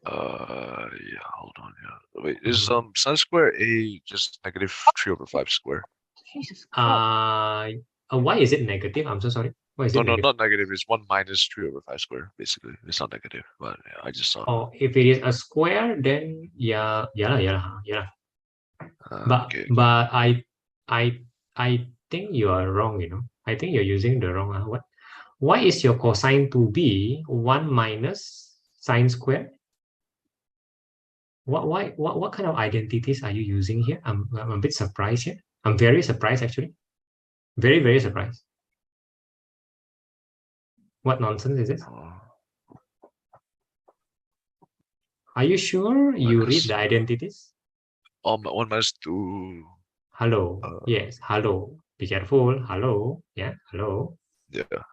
Yeah, hold on, yeah. Wait, is sine square A just negative 3/5 square? Jesus Christ. Why is it negative? I'm so sorry. Why is it negative? No, not negative. It's 1 minus 3/5 square, basically. It's not negative, but yeah, I just saw. Oh, if it is a square, then yeah. But Okay. but I think you are wrong. I think you're using the wrong. Why is your cosine to be 1 minus sine square? What kind of identities are you using here? I'm a bit surprised here. I'm very surprised, actually. Very, very surprised. What nonsense is this? Are you sure you read the identities? 1 minus 2. Hello. Yes. Hello. Be careful. Hello. Yeah. Hello. Yeah.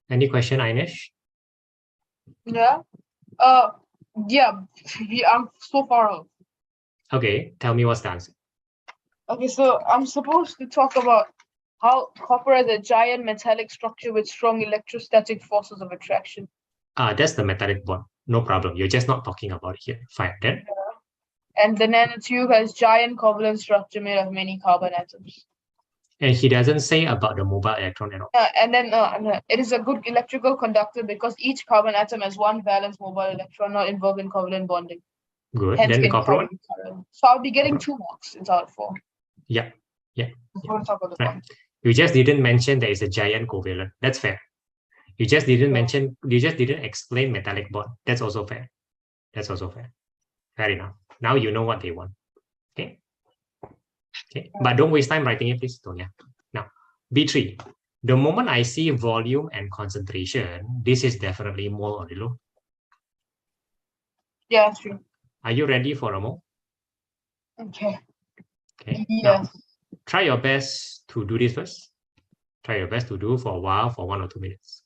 Any question, Ainesh? Yeah. Yeah. I'm so far off. Okay. Tell me what's the answer. Okay, so I'm supposed to talk about how copper is a giant metallic structure with strong electrostatic forces of attraction. That's the metallic bond. No problem. You're just not talking about it here. Fine. Then. And the nanotube has giant covalent structure made of many carbon atoms. And he doesn't say about the mobile electron at all. And then it is a good electrical conductor because each carbon atom has one valence mobile electron not involved in covalent bonding. Good. Hence Then the copper one? So I'll be getting 2 marks instead of 4. Yeah. We'll talk about the right. You just didn't mention there is a giant covalent. That's fair. You just didn't mention, you just didn't explain metallic bond. That's also fair. Fair enough. Now you know what they want. Okay. But don't waste time writing it, please. Now, B3. The moment I see volume and concentration, this is definitely mole or below. Yeah, true. Are you ready for a mole? Okay. Okay. Yes. try your best to do this first. Try your best to do for a while, for 1 or 2 minutes.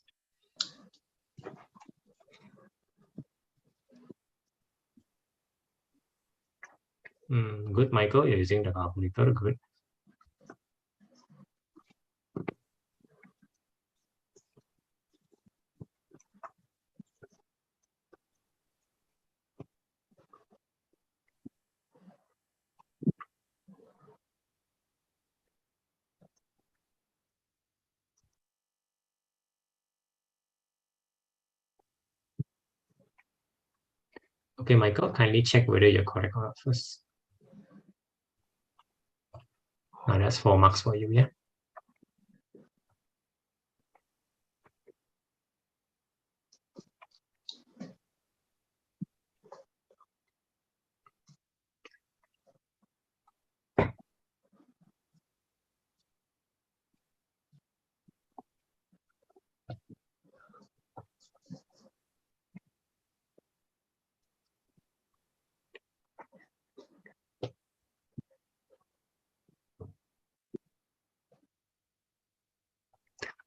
Good, Michael, you're using the calculator, good. Okay, Michael, kindly check whether you're correct or not first. Now that's 4 marks for you, yeah?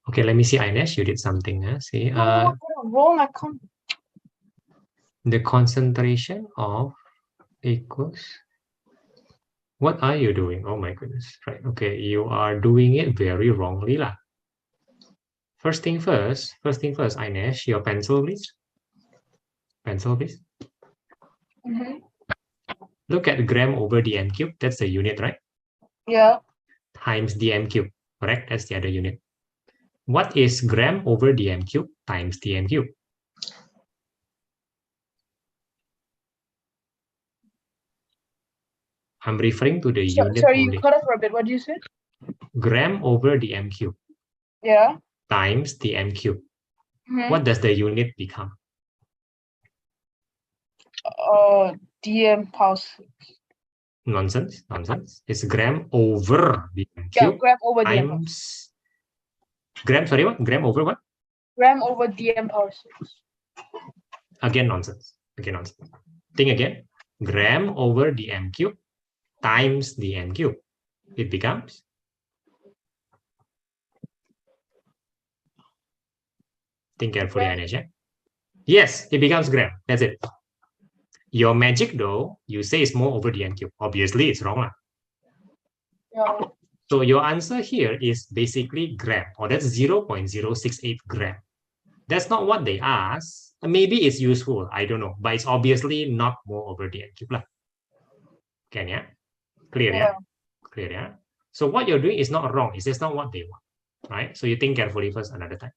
Okay, let me see, Ines, you did something. See, No, I got it wrong. I can't. the concentration of equals. What are you doing? Oh my goodness, right? Okay, you are doing it very wrongly lah. First thing first, Ines, your pencil, please. Pencil, please. Mhm. Look at gram over dm cube. That's the unit, right? Yeah. Times dm cube, correct? That's the other unit. What is gram over dm cube times dm cube? I'm referring to the unit Sorry, you only. cut off for a bit. What did you say? Gram over dm cube Yeah. times dm cube. Mhm. What does the unit become? DM power 6. Nonsense, nonsense. It's gram over dm Yeah, cube gram over DM. times gram. Sorry, what? Gram over what? Gram over DM power 6. Again, nonsense. Again, nonsense. Think again. Gram over dm cube times dm cube. It becomes think carefully, Gram. Anish. Yes, it becomes gram. That's it. Your magic though, you say it's more over dm cube. Obviously, it's wrong. Yeah. So your answer here is basically gram, or that's 0.068 gram. That's not what they asked. Maybe it's useful, I don't know, but it's obviously not more over dm cube lah. Can yeah? Clear, yeah? Clear, yeah? So what you're doing is not wrong. It's just not what they want, right? So you think carefully first another time.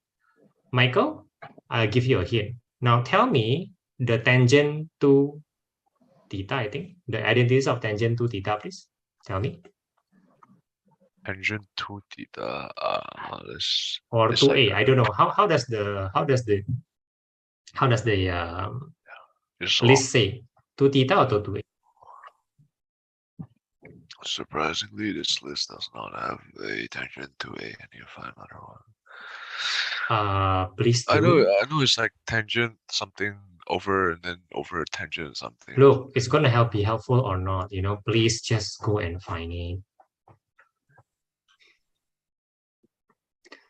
Michael, I'll give you a hint. Now tell me the tangent to theta, I think. The identities of tangent to theta, please. Tell me. Tangent to theta. Let's. Or it's to like A. I don't know. How does the it's list say? To theta or to A? surprisingly, this list does not have a tangent to A, and you find another one. Please I do. know it's like tangent something over and then over tangent something. Look, it's gonna be helpful or not, you know, please just go and find it.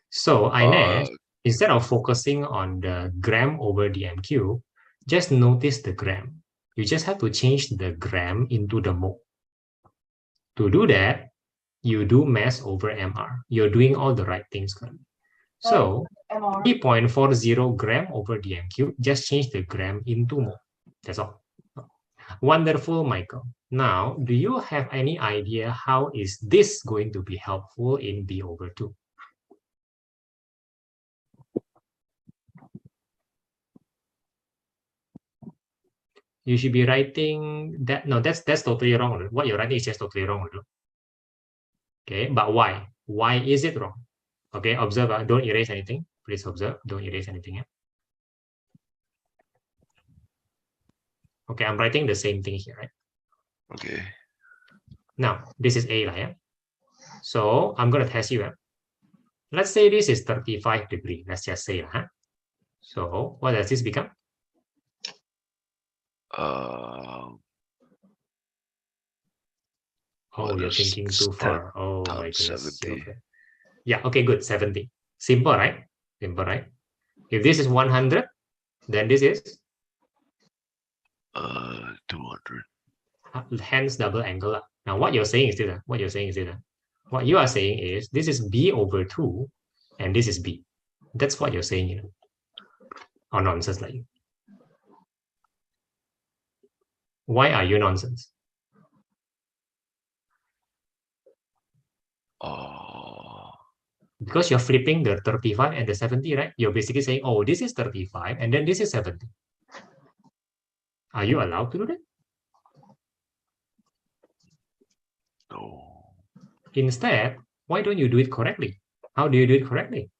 So Ines, instead of focusing on the gram over dm cube, just notice the gram. You just have to change the gram into the mole. To do that, you do mass over mr. You're doing all the right things currently. So 3.40 gram over dm cube, just change the gram into mole. That's all. Wonderful, Michael. Now, do you have any idea how is this going to be helpful in B over 2? You should be writing that. No, that's totally wrong. What you're writing is just totally wrong. Okay, but why? Why is it wrong? Okay, observe. Don't erase anything. Please observe. Don't erase anything. Yeah? Okay, I'm writing the same thing here, right? Okay. Now, this is A, yeah? So I'm going to test you. Let's say this is 35 degrees. Let's just say, huh? So what does this become? Oh, you're minus thinking too 10 far. Oh my times goodness. 70. Okay. Yeah, okay, good. 70. Simple, right? Simple, right? If this is 100, then this is 200. hence double angle. Now, what you're saying is this. What you're saying is this. What you are saying is this is b over 2, and this is b. That's what you're saying, you know. Or nonsense like you. Why are you nonsense? Because you're flipping the 35 and the 70, right? You're basically saying, oh, this is 35 and then this is 70. Are you allowed to do that? No. Instead, why don't you do it correctly? How do you do it correctly?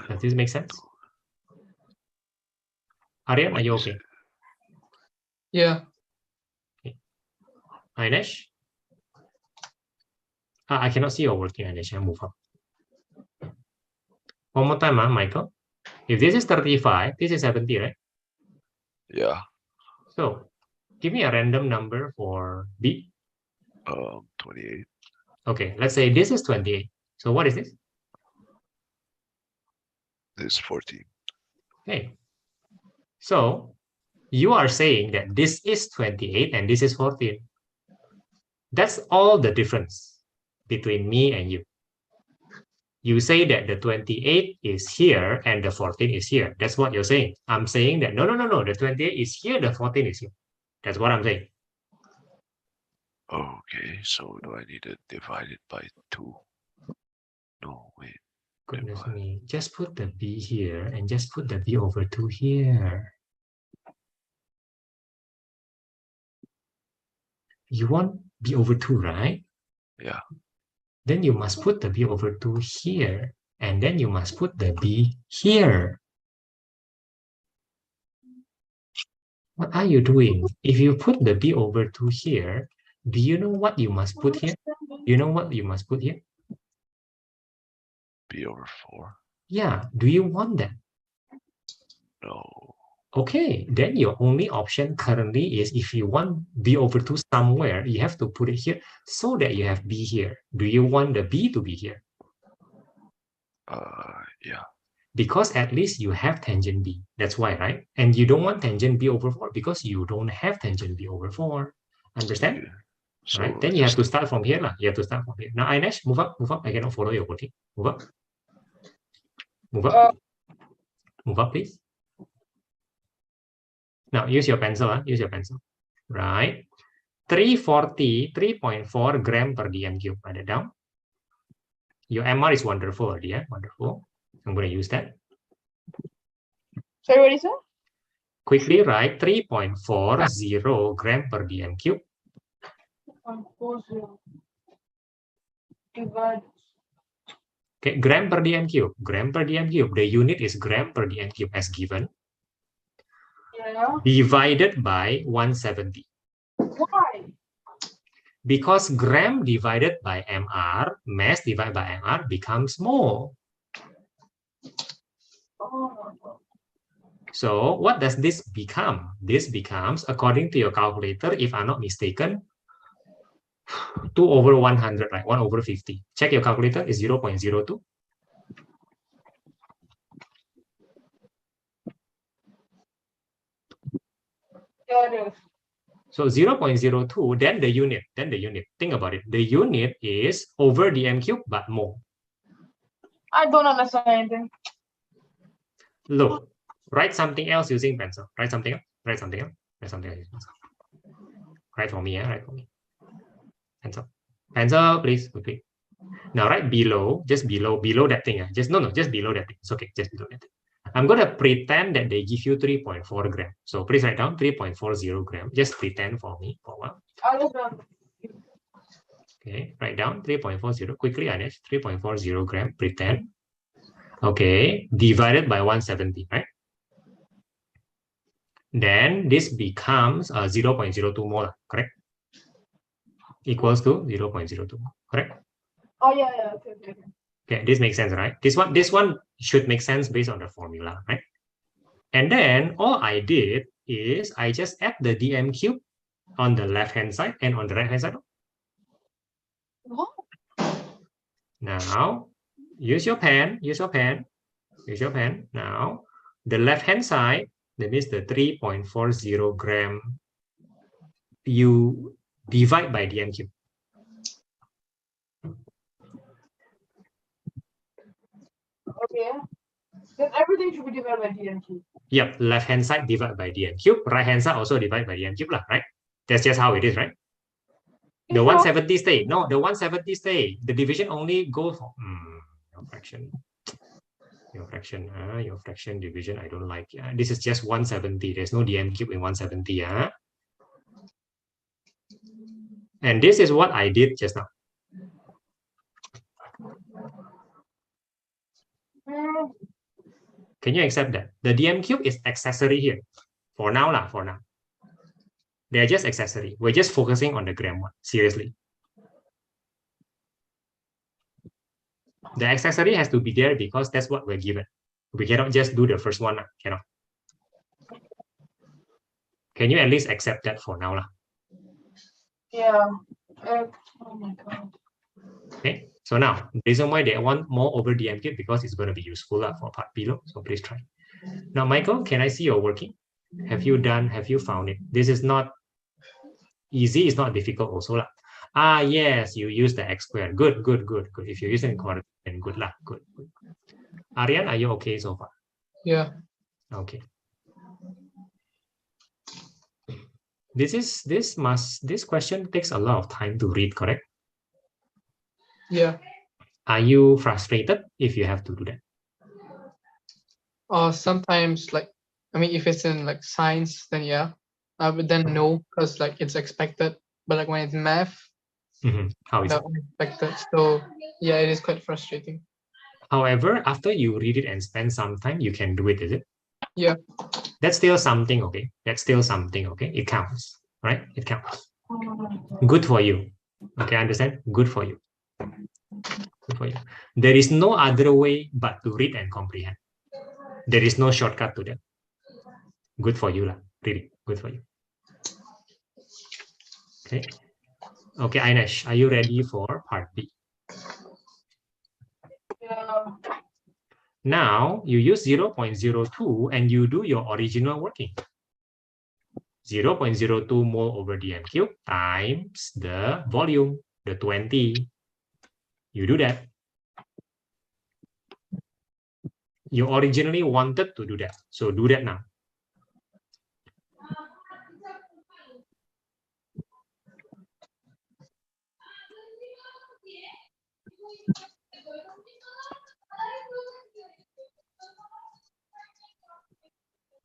Does this make sense? Aryan, are you okay? Yeah. Ainesh? I cannot see your working, Ainesh. I move up. One more time, Michael. If this is 35, this is 70, right? Yeah. So give me a random number for B. 28. Okay, let's say this is 28. So what is this? This is 14. Okay. So you are saying that this is 28 and this is 14. That's all the difference between me and you. You say that the 28 is here and the 14 is here. That's what you're saying. I'm saying that no, the 28 is here, the 14 is here. That's what I'm saying. Okay, so do I need to divide it by 2? No, wait. Goodness me. Just put the b here and just put the b over 2 here. You want b over 2, right? Yeah. Then you must put the b over 2 here. And then you must put the b here. What are you doing? If you put the b over 2 here, do you know what you must put here? You know what you must put here? B over 4? Yeah. Do you want that? No. Okay. Then your only option currently is if you want b over 2 somewhere, you have to put it here so that you have b here. Do you want the b to be here? Yeah. Because at least you have tangent b. That's why, right? And you don't want tangent b over 4 because you don't have tangent b over 4. Understand? Yeah. So right? Then you have to start from here. You have to start from here. Now, Ainesh, move up. I cannot follow your working. Move up. Move up, please. Now, use your pencil. Use your pencil. Right? 3.4 gram per dm cube. Write it down. Your MR is wonderful already. Wonderful. I'm going to use that. Sorry, what is it? Quickly write 3.40 gram per dm cube. 3.40 divided. Okay, gram per dm cube. Gram per dm cube. The unit is gram per dm cube as given. Yeah. Divided by 170. Why? Because gram divided by mr, mass divided by mr becomes mole. Oh. So what does this become? This becomes, according to your calculator, if I'm not mistaken, 2 over 100, right? 1 over 50. Check your calculator, is 0.02. Yeah, it is. So 0.02, then the unit. Think about it. The unit is over dm cube, but mole. I don't understand anything. Look, write something else using pencil. Write something else. Write something else. Write something else. Write for me, write for me. Pencil. Pencil, please, quickly. Now, right below, just below that thing. Just below that thing. It's okay, just below that thing. I'm going to pretend that they give you 3.4 gram. So please write down 3.40 gram. Just pretend for me for a while. Okay, write down 3.40. Quickly, Ainesh. 3.40 gram. Pretend. Okay, divided by 170, right? Then this becomes 0.02 molar, correct? equals to 0.02, correct? Oh yeah, yeah. Okay, okay, okay. Okay, this makes sense, right? This one should make sense based on the formula, right? And then all I did is I just add the dm cube on the left-hand side and on the right-hand side. What? Now, use your pen. Now, the left-hand side, that means the 3.40 gram, you divide by dm cube. Okay. Then everything should be divided by dm cube. Yep, left-hand side divide by dm cube, right-hand side also divide by dm cube, right? That's just how it is, right? The 170 stay. No, the 170 stay. The division only goes for your fraction. Your fraction division, I don't like. This is just 170. There's no dm cube in 170. And this is what I did just now. Can you accept that? The dm cube is accessory here. For now. They're just accessory. We're just focusing on the gram one. Seriously. The accessory has to be there because that's what we're given. We cannot just do the first one. Cannot. Can you at least accept that for now? Yeah. Oh my god. Okay. So now, the reason why they want more over dm cube because it's going to be useful for part below. So please try. Now, Michael, can I see your working? Have you found it? This is not easy. It's not difficult also. Yes, you use the x squared. Good. If you use it in quadratic, then good luck. Good. Aryan, are you okay so far? Yeah. Okay. This question takes a lot of time to read, correct? Yeah. Are you frustrated if you have to do that? Sometimes if it's in science, then yeah. But then no, because it's expected. But when it's math, how is it? Unexpected. So yeah, it is quite frustrating. However, after you read it and spend some time, you can do it, is it? Yeah. That's still something, okay? It counts, right? It counts. Good for you. Okay, understand? Good for you. There is no other way but to read and comprehend. There is no shortcut to that. Good for you, really. Good for you. Okay, Ainesh, are you ready for part B? Yeah. Now you use 0.02 and you do your original working. 0.02 mole over dm cube times the volume, the 20. You do that. You originally wanted to do that, so do that now.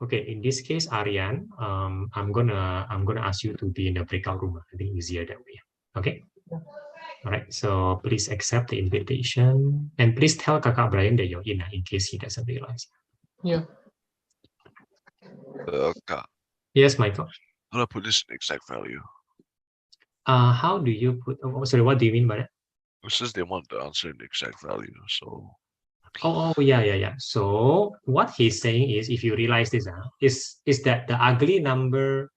Okay, in this case, Aryan, I'm gonna ask you to be in the breakout room. I think easier that way. Okay. All right. So please accept the invitation and please tell Kakak Brian that you're in case he doesn't realize. Yeah. Yes, Michael. How do I put this in exact value? How do you put? Oh, sorry, what do you mean by that? It says they want the answer in exact value, so. Oh yeah. So what he's saying is, if you realize this, is that the ugly number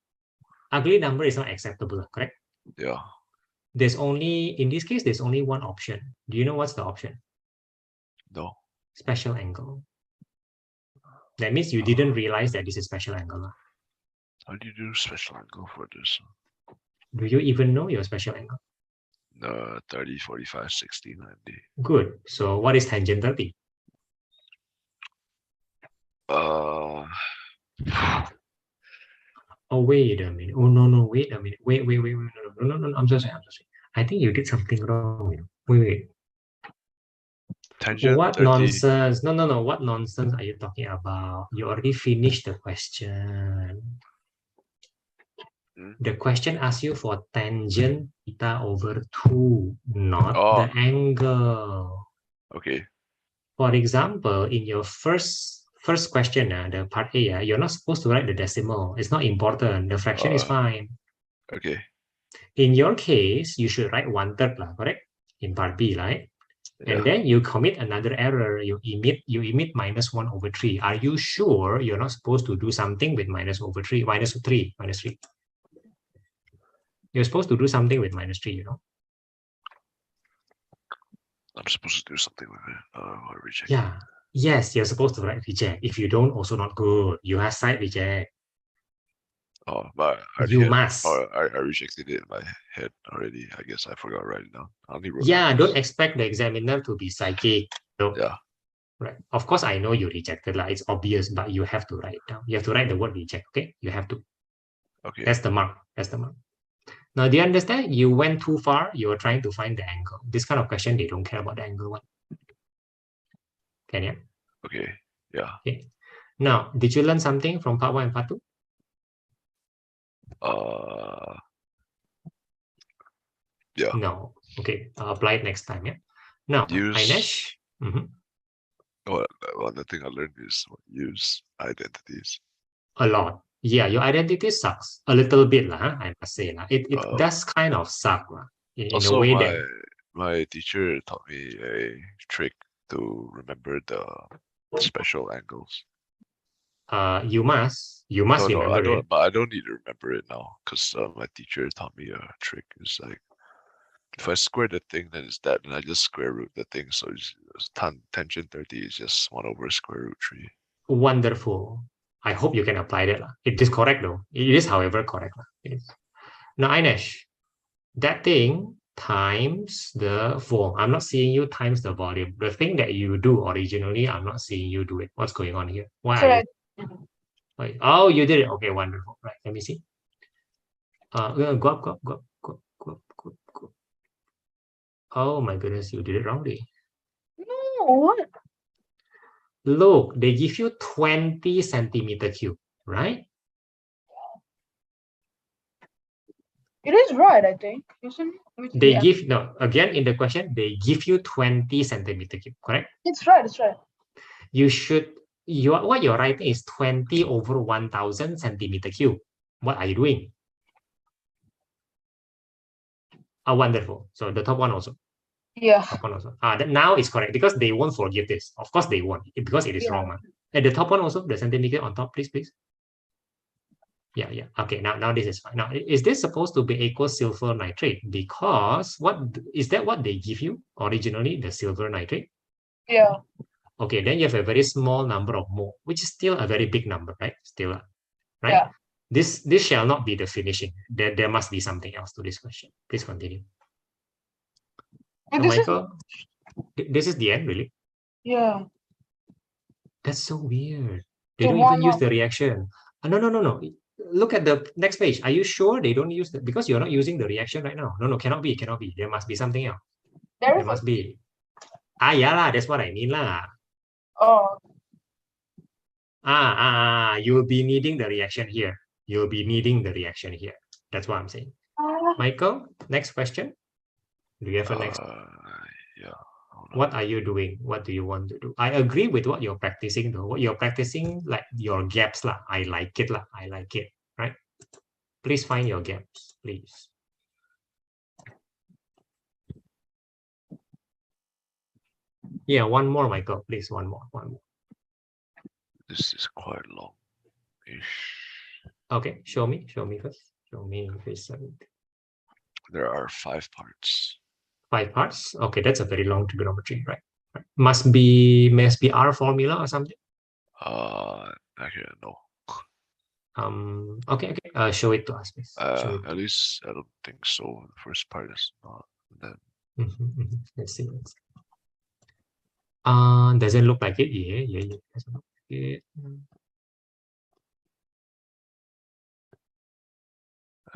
is not acceptable, correct? Yeah. There's only, in this case, there's only one option. Do you know what's the option? No. Special angle. That means you didn't realize that this is special angle. How do you do special angle for this? Do you even know your special angle? 30, 45, 60, 90. Good. So what is tangent 30? Oh, wait a minute. Oh, no, wait a minute. Wait. No. I'm so sorry. I think you did something wrong. Wait. Tangent what 30. nonsense? No. What nonsense are you talking about? You already finished the question. The question asks you for tangent theta over 2, not the angle. Okay. For example, in your first question, the part A, you're not supposed to write the decimal. It's not important. The fraction is fine. Okay. In your case, you should write 1/3 lah, correct? In part B, right? Yeah. And then you commit another error. You emit -1/3. Are you sure you're not supposed to do something with -3? You're supposed to do something with -3, you know? I'm supposed to do something with it. Or reject. Yeah. Yes, you're supposed to write reject. If you don't, also not good. You have side reject. Oh, but You must. I rejected it in my head already. I guess I forgot right now. I only wrote Yeah, it. don't expect the examiner to be psychic. No. Yeah. Right. Of course, I know you rejected, like it's obvious, but you have to write it down. You have to write the word reject, okay? You have to. Okay. That's the mark. That's the mark. Now, do you understand? You went too far. You were trying to find the angle. This kind of question, they don't care about the angle one. Can you? Okay. Yeah. Okay. Now, did you learn something from part 1 and part 2? Yeah. No. Okay. I'll apply it next time. Yeah. Now, Use- Ainesh. Mhm. Well, the thing I learned is use identities. A lot. Yeah, your identity sucks a little bit, lah. I must say, lah. It Uh, does kind of suck, lah. In a Also, way that my teacher taught me a trick to remember the special angles. you must No, I remember don't. it. But I don't need to remember it now because my teacher taught me a trick. It's like if I square the thing, then it's that, and I just square root the thing. So it's tangent 30 is just 1/√3. Wonderful. I hope you can apply that, lah. It is correct though. It is, however, correct, lah. It is. Now, Ainesh, that thing times the volume. I'm not seeing you times the volume. The thing that you do originally, I'm not seeing you do it. What's going on here? Why So are I, you? Wait, oh, you did it. Okay, wonderful. Right, let me see. Go up. Oh my goodness, you did it wrongly. no, what? Look, they give you 20 centimeter cube, right? It is right, I think. Isn't it? Let me see. They Yeah. give, no, again, in the question, they give you 20 centimeter cube, correct? It's right, it's right. You should, what you're writing is 20 over 1000 centimeter cube. What are you doing? Oh, wonderful. So the top one also. Yeah. Top one also. That now is correct because they won't forgive this. Of course they won't because it is Yeah. wrong. And the top one also, the centimeter on top, please. Yeah. Okay, now this is fine. Now, is this supposed to be aqueous silver nitrate? Because what is that what they give you originally, the silver nitrate? Yeah. Okay, then you have a very small number of mole, which is still a very big number, right? Still, right? Yeah. This shall not be the finishing. There must be something else to this question. Please continue. And So this is, Michael, this is the end, really? yeah. That's so weird. They So don't why even use not? the reaction. No. Look at the next page. Are you sure they don't use the, because you're not using the reaction right now? No, cannot be. There must be something else. There There is must be. Yeah lah, that's what I mean lah. oh, You'll be needing the reaction here. That's what I'm saying. Michael, next question. Do you have a next? Yeah. Hold on. What are you doing? What do you want to do? I agree with what you're practicing though. What you're practicing, like your gaps lah. I like it, right? Please find your gaps, please. Yeah, one more, Michael, please. One more. This is quite long-ish. Okay, show me first. Show me page 7. There are 5 parts. 5 parts. Okay, that's a very long trigonometry, right? Must be R formula or something. Actually, no. Okay. Show it to us, please. Show it. At least I don't think so. The first part is not. Then Let's see. Doesn't look like it. Yeah. Doesn't look like it.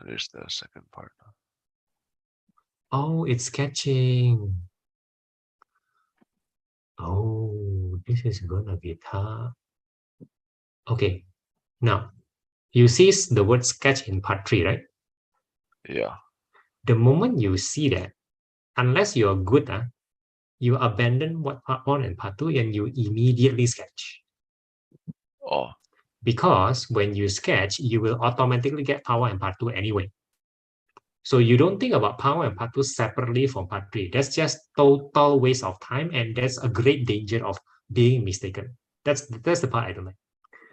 there's the second part. Oh, it's sketching. Oh, this is gonna be tough. Okay, now you see the word sketch in part 3, right? Yeah. The moment you see that, unless you're good, you abandon what part 1 and part 2 and you immediately sketch. Oh, Because when you sketch, you will automatically get part 1 and part 2 anyway. So you don't think about part 1 and part 2 separately from part 3. That's just total waste of time, and that's a great danger of being mistaken. That's the part I don't like.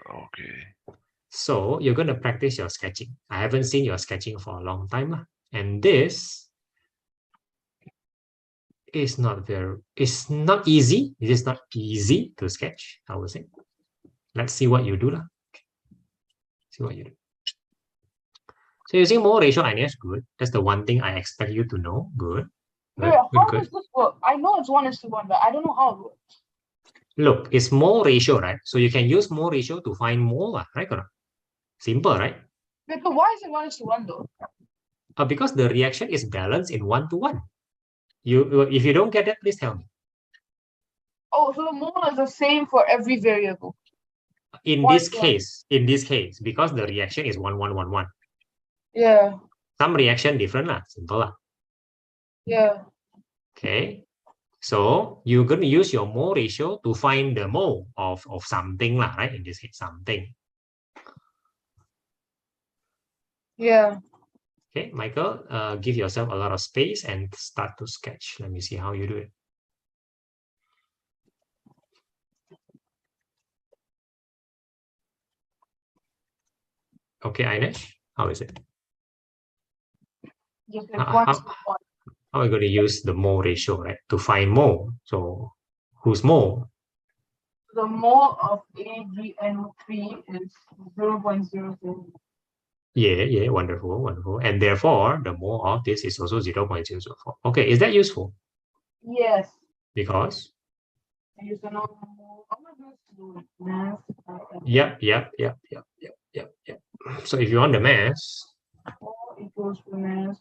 Okay. So you're going to practice your sketching. I haven't seen your sketching for a long time. And this is it's not easy. It is not easy to sketch, I would say. Let's see what you do. See what you do. So using mole ratio, Anish, good. That's the one thing I expect you to know. Good. Good, Yeah, how good. does this work? I know it's 1:1, but I don't know how it works. Look, it's mole ratio, right? So you can use mole ratio to find mole, right? Simple, right? But why is it 1:1 though? Because the reaction is balanced in 1:1. If you don't get that, please tell me. Oh, so the mole is the same for every variable. In One this to one. case, because the reaction is 1:1:1. Yeah, Some reaction different lah, simple lah. yeah. Okay. So you're going to use your mole ratio to find the mole of something lah, right? In this case, something. Yeah. Okay, Michael, give yourself a lot of space and start to sketch. Let me see how you do it. Okay, Ainesh, how is it? Just like How 1:1. are we going to use the mole ratio, right? To find mole. So who's mole? The mole of AgNO3 is 0.00. Yeah, wonderful, wonderful. And therefore, the mole of this is also 0.004. Okay, is that useful? Yes. Because? You can know mole. I'm gonna do math. Yep. So if you want the mass, Mole equals to mass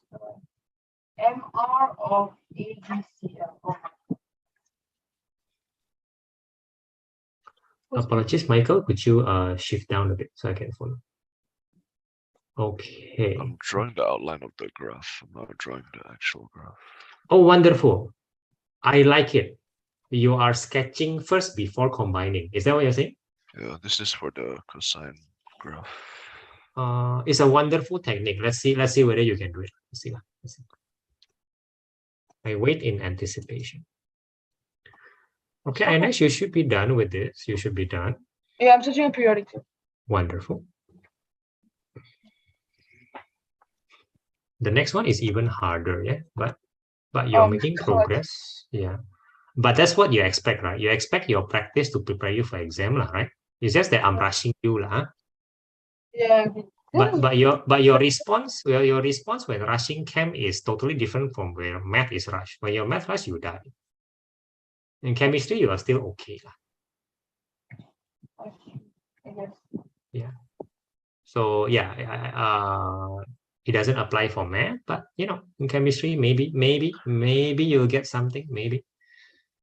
MR of AgCl. apologies, Michael, could you shift down a bit so I can follow? Okay. I'm drawing the outline of the graph. I'm not drawing the actual graph. Oh, wonderful. I like it. You are sketching first before combining. Is that what you're saying? Yeah, this is for the cosine graph. It's a wonderful technique. Let's see whether you can do it. Let's see. I wait in anticipation. Okay, Ainesh, you should be done with this. You should be done. Yeah, I'm searching a periodic table. Wonderful. The next one is even harder, yeah, but you're making progress. Yeah, but that's what you expect, right? You expect your practice to prepare you for exam, right? It's just that I'm rushing you, huh? Yeah. But your response when rushing chem is totally different from where math is rushed. When your math rush, you die. In chemistry, you are still okay. Yeah. So yeah, it doesn't apply for math, but you know, in chemistry, maybe you'll get something, maybe.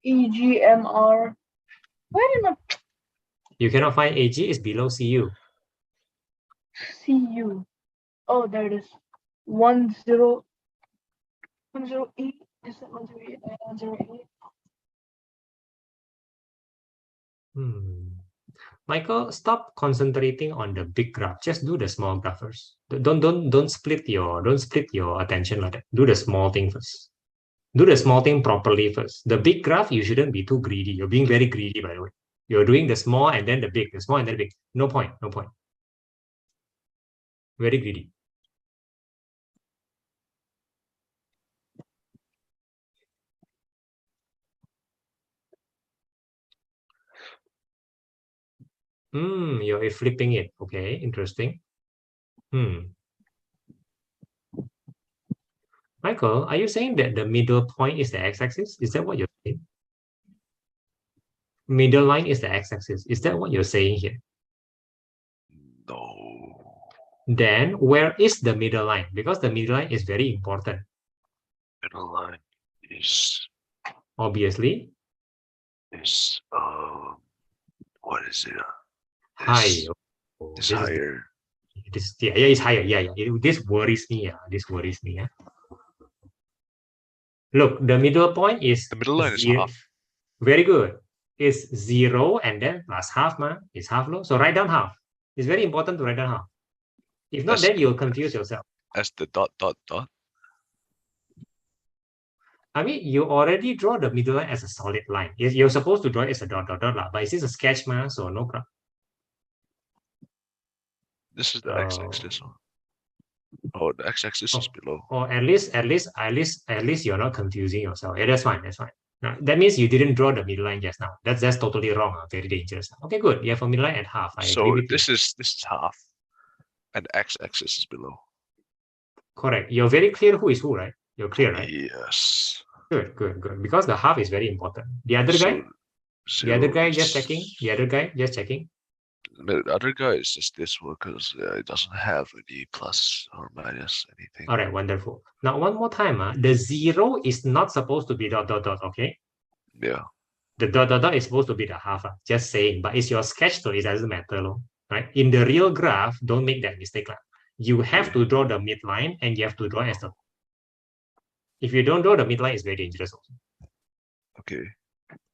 EGMR. Where did my You cannot find AG, is below CU. CU? Oh, there it is. 108. Is that 108? 108. Michael, stop concentrating on the big graph. Just do the small graph first. Don't split your attention like that. Do the small thing first. Do the small thing properly first. The big graph, you shouldn't be too greedy. You're being very greedy, by the way. You're doing the small and then the big, the small and then the big. No point. Very greedy. You're flipping it. Okay, interesting. Michael, are you saying that the middle point is the x-axis? Is that what you're saying? Middle line is the x-axis. Is that what you're saying here? No. Then where is the middle line? Because the middle line is very important. Middle line is Obviously. What is it? High. It's higher. It's higher. Yeah. This worries me. This worries me. Look, the middle point is the middle line is half. Very good. It's 0 and then plus half, It's half low. So write down half. It's very important to write down half. If not, then you'll confuse yourself. As the dot. I mean, you already draw the middle line as a solid line. You're supposed to draw it as a dot, but it's a sketch, so no problem. This is the x-axis. Oh, the x-axis is below. Or at least you're not confusing yourself. Yeah, that's fine. That's fine. Now, that means you didn't draw the middle line just now. That's totally wrong. Very dangerous. Okay, good. You have a middle line at half. I agree So with this you. is half, and x-axis is below. Correct. You're very clear who is who, right? You're clear, right? Yes. Good. Because the half is very important. The other guy, just checking. The other guy just checking. The other guy is just this one because it doesn't have any plus or minus anything. All right, wonderful. Now, one more time. The 0 is not supposed to be dot, okay? Yeah. The dot is supposed to be the half. Just saying, but it's your sketch, so it doesn't matter, right? In the real graph, don't make that mistake. You have to draw the midline and you have to draw as the. If you don't draw the midline, it's very dangerous also. Okay.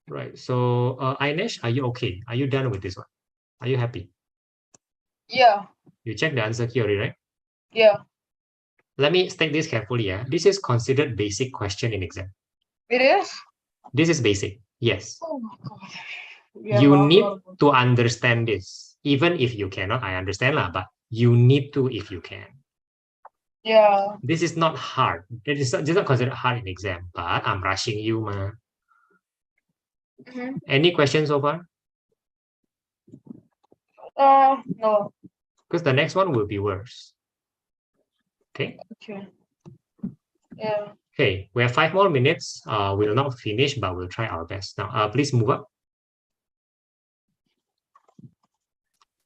Right. So, Ainesh, are you okay? Are you done with this one? Are you happy? Yeah. You check the answer key already, right? Yeah. Let me state this carefully. This is considered basic question in exam. It is. This is basic. Yes. Oh my god. You need to understand this. Even if you cannot, I understand, but you need to if you can. Yeah. This is not hard. It is not considered hard in exam, but I'm rushing you, ma. Any questions so far? No. Because the next one will be worse. Okay. Okay. Yeah. Okay, we have 5 more minutes. We'll not finish, but we'll try our best. Now, please move up.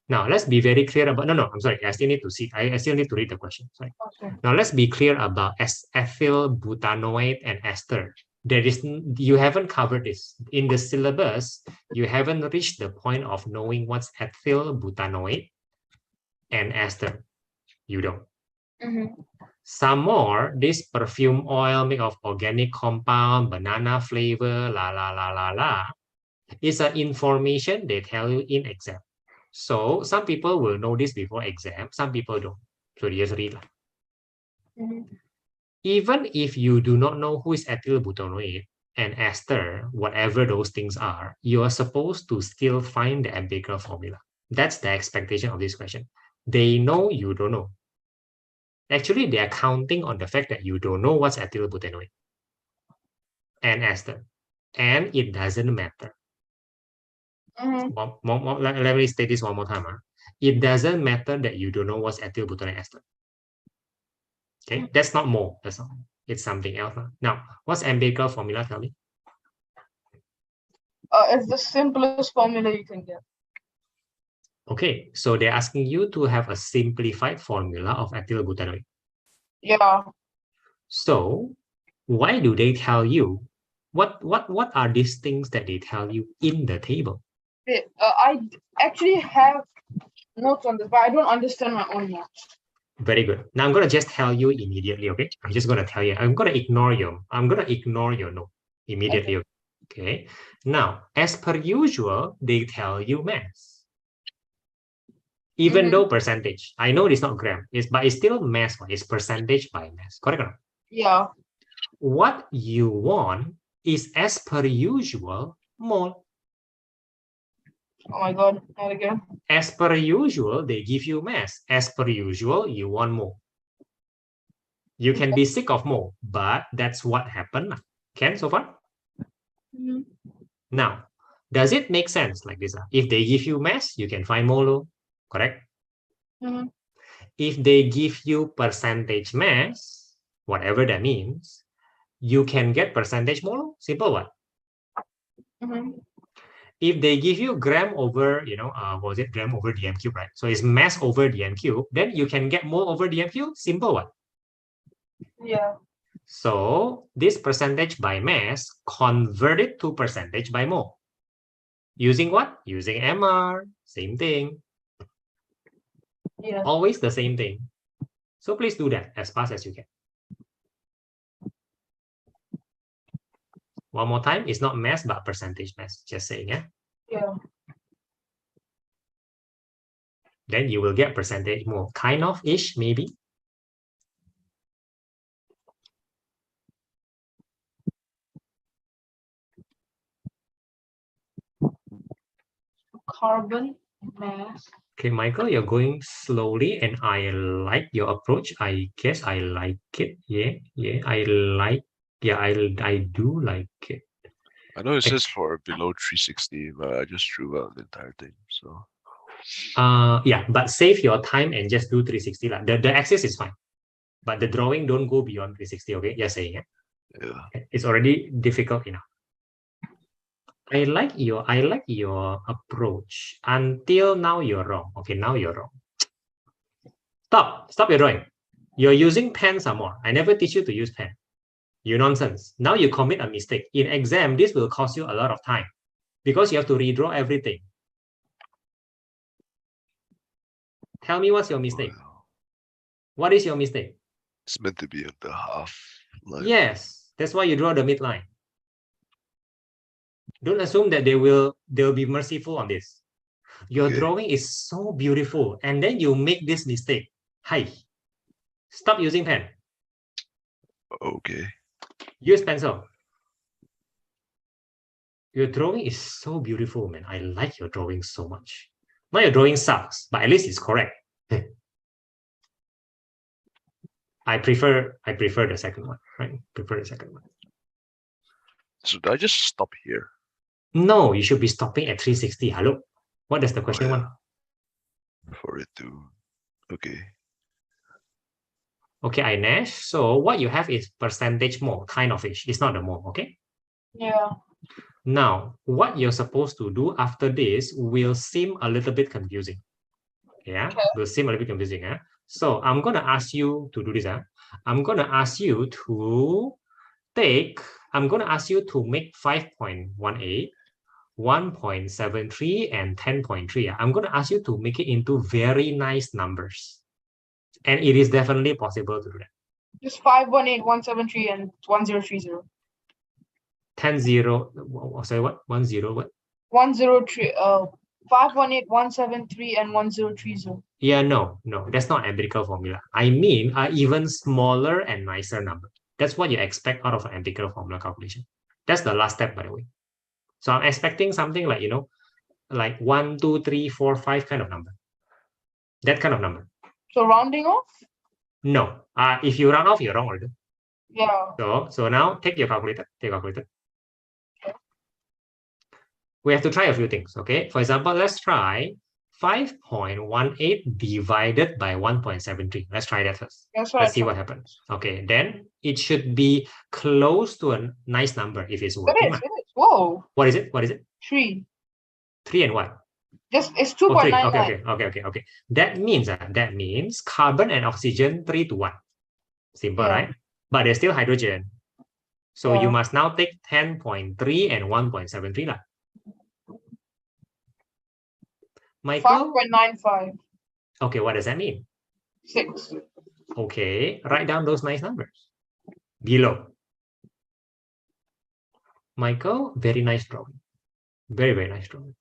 Now, let's be very clear about, no, I'm sorry. I still need to see. I still need to read the question. Sorry. Okay. Now, let's be clear about ethyl butanoate and ester. You haven't covered this. In the syllabus, you haven't reached the point of knowing what's ethyl butanoate and ester. You don't. Some more, this perfume oil made of organic compound, banana flavor, is an information they tell you in exam. So some people will know this before exam, some people don't. So they just read. Even if you do not know who is ethyl butanoate and ester, whatever those things are, you are supposed to still find the empirical formula. That's the expectation of this question. They know you don't know. Actually, they are counting on the fact that you don't know what's ethyl butanoate and ester, and it doesn't matter. Let me state this one more time. It doesn't matter that you don't know what's ethyl butanoate ester. Okay, that's not more. That's not. It's something else. Now, what's empirical formula? Tell me. It's the simplest formula you can get. Okay, so they're asking you to have a simplified formula of ethyl butanoate. Yeah. So, why do they tell you? What are these things that they tell you in the table? I actually have notes on this, but I don't understand my own notes. Very good. Now I'm gonna just tell you immediately. Okay, I'm just gonna tell you. I'm gonna ignore your note immediately. Okay. Now, as per usual, they tell you mass. Even though percentage, I know it's not gram, but it's still mass. It's percentage by mass. Correct or not? Yeah. What you want is as per usual mole. Oh my god, not again. As per usual, they give you mass. As per usual, you want mole. You can be sick of mole, but that's what happened. Can so far? Now, does it make sense like this? If they give you mass, you can find mole, correct? If they give you percentage mass, whatever that means, you can get percentage mole. Simple one. If they give you gram over, was it gram over dm cube, right? So it's mass over dm cube, then you can get mole over dm cube. Simple one. Yeah. So this percentage by mass, convert it to percentage by mole. Using what? Using MR. Same thing. Yeah. Always the same thing. So please do that as fast as you can. One more time, it's not mass, but percentage mass. Just saying, yeah? Yeah. Then you will get percentage more. Kind of-ish, maybe. carbon mass. Okay, Michael, you're going slowly and I like your approach. I guess I like it. Yeah, I do like it. I know it says for below 360, but I just drew out the entire thing. So Yeah, but save your time and just do 360. The axis is fine, but the drawing don't go beyond 360. Okay, just saying it. yeah. It's already difficult enough. I like your approach. Until now you're wrong. Okay, now you're wrong. Stop your drawing. You're using pen some more. I never teach you to use pen. You nonsense. Now you commit a mistake. In exam, this will cost you a lot of time because you have to redraw everything. Tell me what's your mistake. Well, What is your mistake? it's meant to be at the half line. Yes, that's why you draw the midline. Don't assume that they'll be merciful on this. Your Okay. drawing is so beautiful, and then you make this mistake. Hi, stop using pen. Okay. Use pencil. Your drawing is so beautiful, man. I like your drawing so much. Now your drawing sucks, but at least it's correct. I prefer the second one, right? Prefer the second one. So do I just stop here? No, you should be stopping at 360. Hello, what does the question yeah. want? For it to, okay. Okay, Ainesh. So what you have is percentage mole, kind of ish. It's not the mole, okay? Yeah. Now, what you're supposed to do after this will seem a little bit confusing. Yeah, will seem a little bit confusing. So I'm going to ask you to do this. I'm going to ask you to make 5.18, 1.73, and 10.3. I'm going to ask you to make it into very nice numbers. And it is definitely possible to do that. Just 518, 173, and 1030. 10, 0, sorry, what? 10, what? 103, 518, 173, and 1030. Yeah, no, that's not empirical formula. I mean, an even smaller and nicer number. That's what you expect out of an empirical formula calculation. That's the last step, by the way. So I'm expecting something like, like 1, 2, 3, 4, 5 kind of number. That kind of number. So rounding off? No. If you round off, you're wrong already. Yeah. So now take your calculator. We have to try a few things, okay? For example, let's try 5.18 divided by 1.73. Let's try that first. That's Let's see what happens. Okay, then it should be close to a nice number if it's It working. is. Whoa. What is it? 3. 3 and what? It's Oh, 3. 2.99. Okay. That means carbon and oxygen 3 to 1. Simple, Yeah. right? But there's still hydrogen. So you Yeah. must now take 10.3 and 1.73 lah. Michael? 5.95. Okay, what does that mean? 6. Okay, write down those nice numbers below. Michael, very nice drawing. Very, very nice drawing.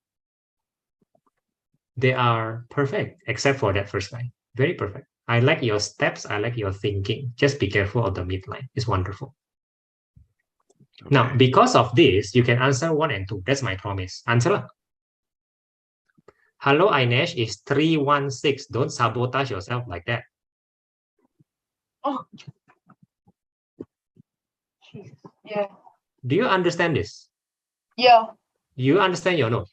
They are perfect, except for that first line. Very perfect. I like your steps. I like your thinking. Just be careful of the midline. It's wonderful. Okay. Now, because of this, you can answer 1 and 2. That's my promise. Answer lah. Hello, Ainesh is 316. Don't sabotage yourself like that. Oh. Jesus. Yeah. Do you understand this? Yeah. You understand your note?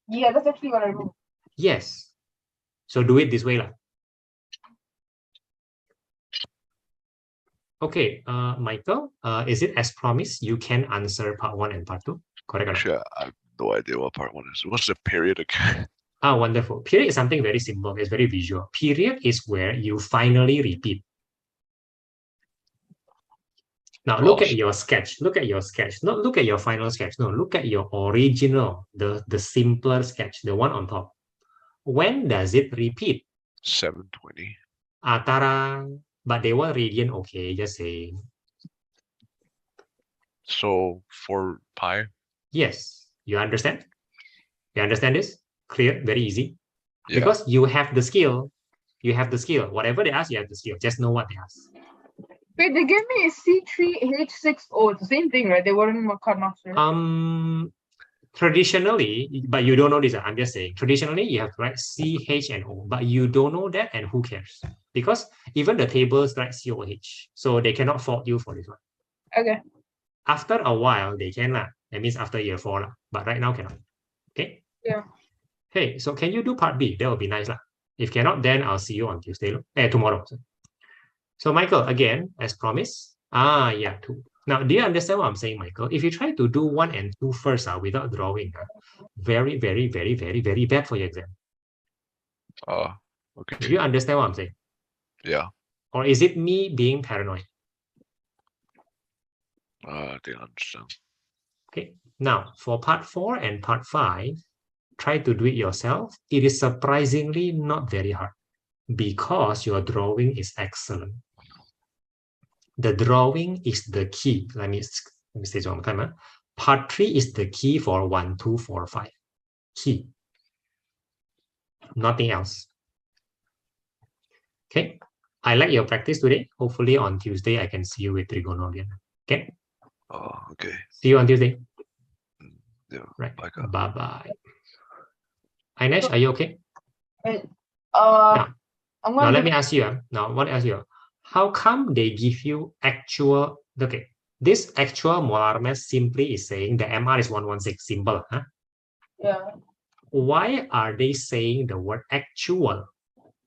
Yeah, that's actually what I do. Yes. So do it this way lah. Okay, Michael, is it as promised? You can answer part 1 and part 2. Correct? Actually, I have no idea what part 1 is. What's the period again? Wonderful. Period is something very simple. It's very visual. Period is where you finally repeat. Now look at your sketch. Look at your sketch. Not look at your final sketch. No, look at your original, the simpler sketch, the one on top. When does it repeat? 720. Tarang. But they were radian. Okay, just saying. So 4 pi. Yes, you understand? You understand this? Clear, very easy. Yeah. Because you have the skill. You have the skill. Whatever they ask, you have the skill. Just know what they ask. Wait, they gave me a C3H6O. It's the same thing, right? They weren't in my card master. traditionally, but you don't know this. I'm just saying, traditionally, you have to write C, H, and O, but you don't know that, and who cares? Because even the tables write COH, so they cannot fault you for this one. Okay. After a while, they can lah. That means after year 4 lah. But right now cannot. Okay. Yeah. Hey, so can you do part B? That would be nice lah. If cannot, then I'll see you on Tuesday. Tomorrow. So Michael, again, as promised. Yeah, 2. Now, do you understand what I'm saying, Michael? If you try to do 1 and 2 first without drawing, very, very, very, very, very bad for your exam. Okay. Do you understand what I'm saying? Yeah. Or is it me being paranoid? I think I understand. Okay. Now, for part 4 and part 5, try to do it yourself. It is surprisingly not very hard because your drawing is excellent. The drawing is the key. Let me say it one more time. Part 3 is the key for 1, 2, 4, 5. Key. Nothing else. Okay. I like your practice today. Hopefully on Tuesday, I can see you with Trigono again. Okay. Okay. See you on Tuesday. Yeah. Right. Bye, Kak. Bye-bye. Ainesh, are you okay? I'm Now gonna let me ask you. Now, what ask you? How come they give you actual? Okay, this actual molar mass simply is saying the MR is 116. Simple, huh? Yeah. Why are they saying the word actual?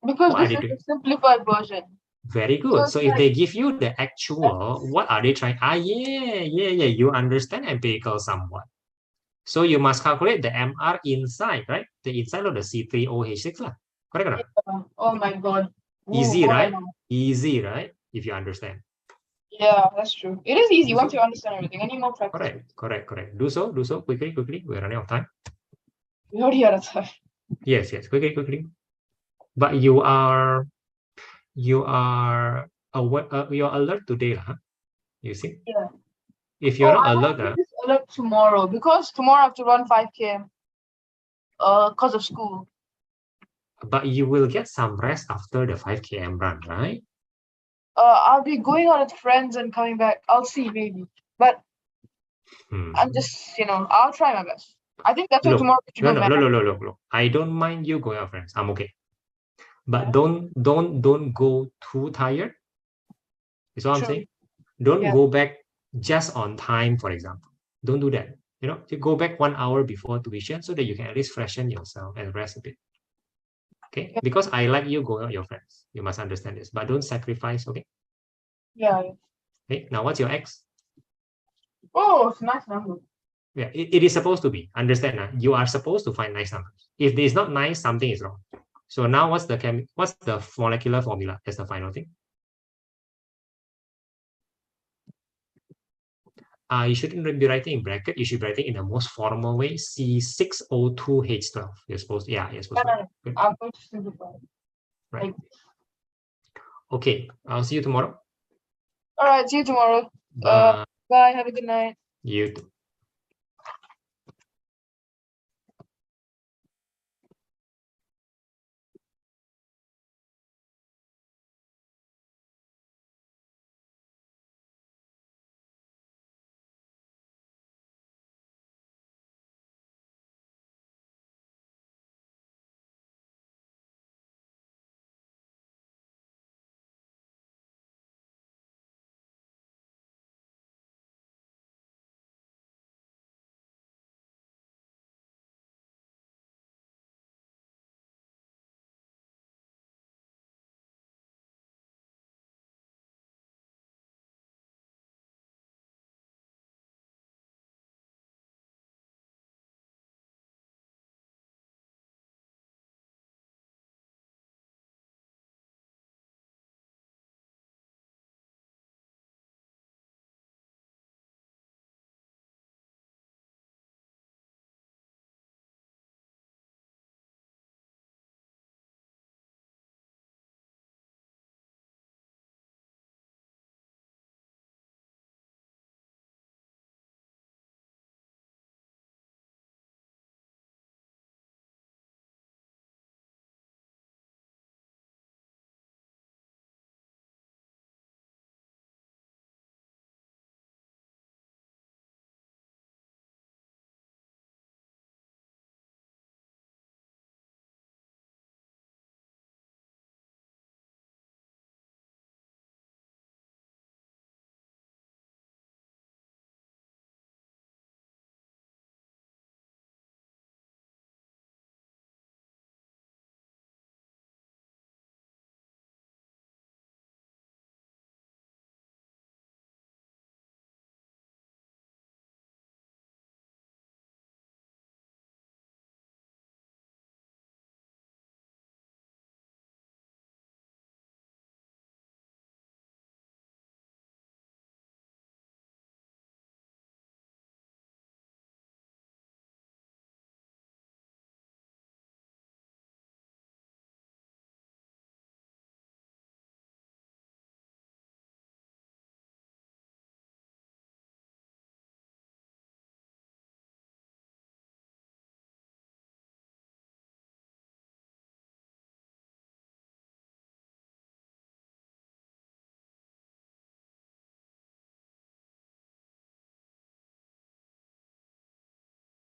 Because What are this they is doing? a simplified version. Very good. So So it's if they give you the actual, what are they trying? Yeah. You understand empirical somewhat. So you must calculate the MR inside, right? The inside of the C3OH6 lah. Correct or not? Oh my God. Easy, Ooh, right? wow. Easy, right? If you understand. Yeah, that's true. It is easy once you understand everything. I need more practice. Correct. Do so quickly. We're running out of time. We already out of time. Yes, quickly. But you are aware, you're alert today, huh? You see? Yeah. If you're not I alert, have this alert tomorrow because tomorrow I have to run 5 km. Because of school. but you will get some rest after the 5 km run, right? I'll be going out with friends and coming back. I'll see maybe. But I'm just, I'll try my best. I think that's why Look, tomorrow we should do math. Look. I don't mind you going out, friends. I'm okay. But don't go too tired. Is what I'm True. saying. Don't Yeah. go back just on time, for example. Don't do that. You go back 1 hour before tuition so that you can at least freshen yourself and rest a bit. Okay, Yeah. because I like you going out with your friends. You must understand this, but don't sacrifice. Okay. Yeah. Okay. Now, what's your X? Oh, it's a nice number. Yeah, it is supposed to be. Understand? You are supposed to find nice numbers. If it is not nice, something is wrong. So now, what's the molecular formula? That's the final thing. You shouldn't be writing in bracket. You should be writing in the most formal way. C6O2H12. You're supposed to. Yeah, you're supposed to. Good. I'm going to simplify. Right. Okay. I'll see you tomorrow. All right. See you tomorrow. Bye. Bye. Have a good night. You too.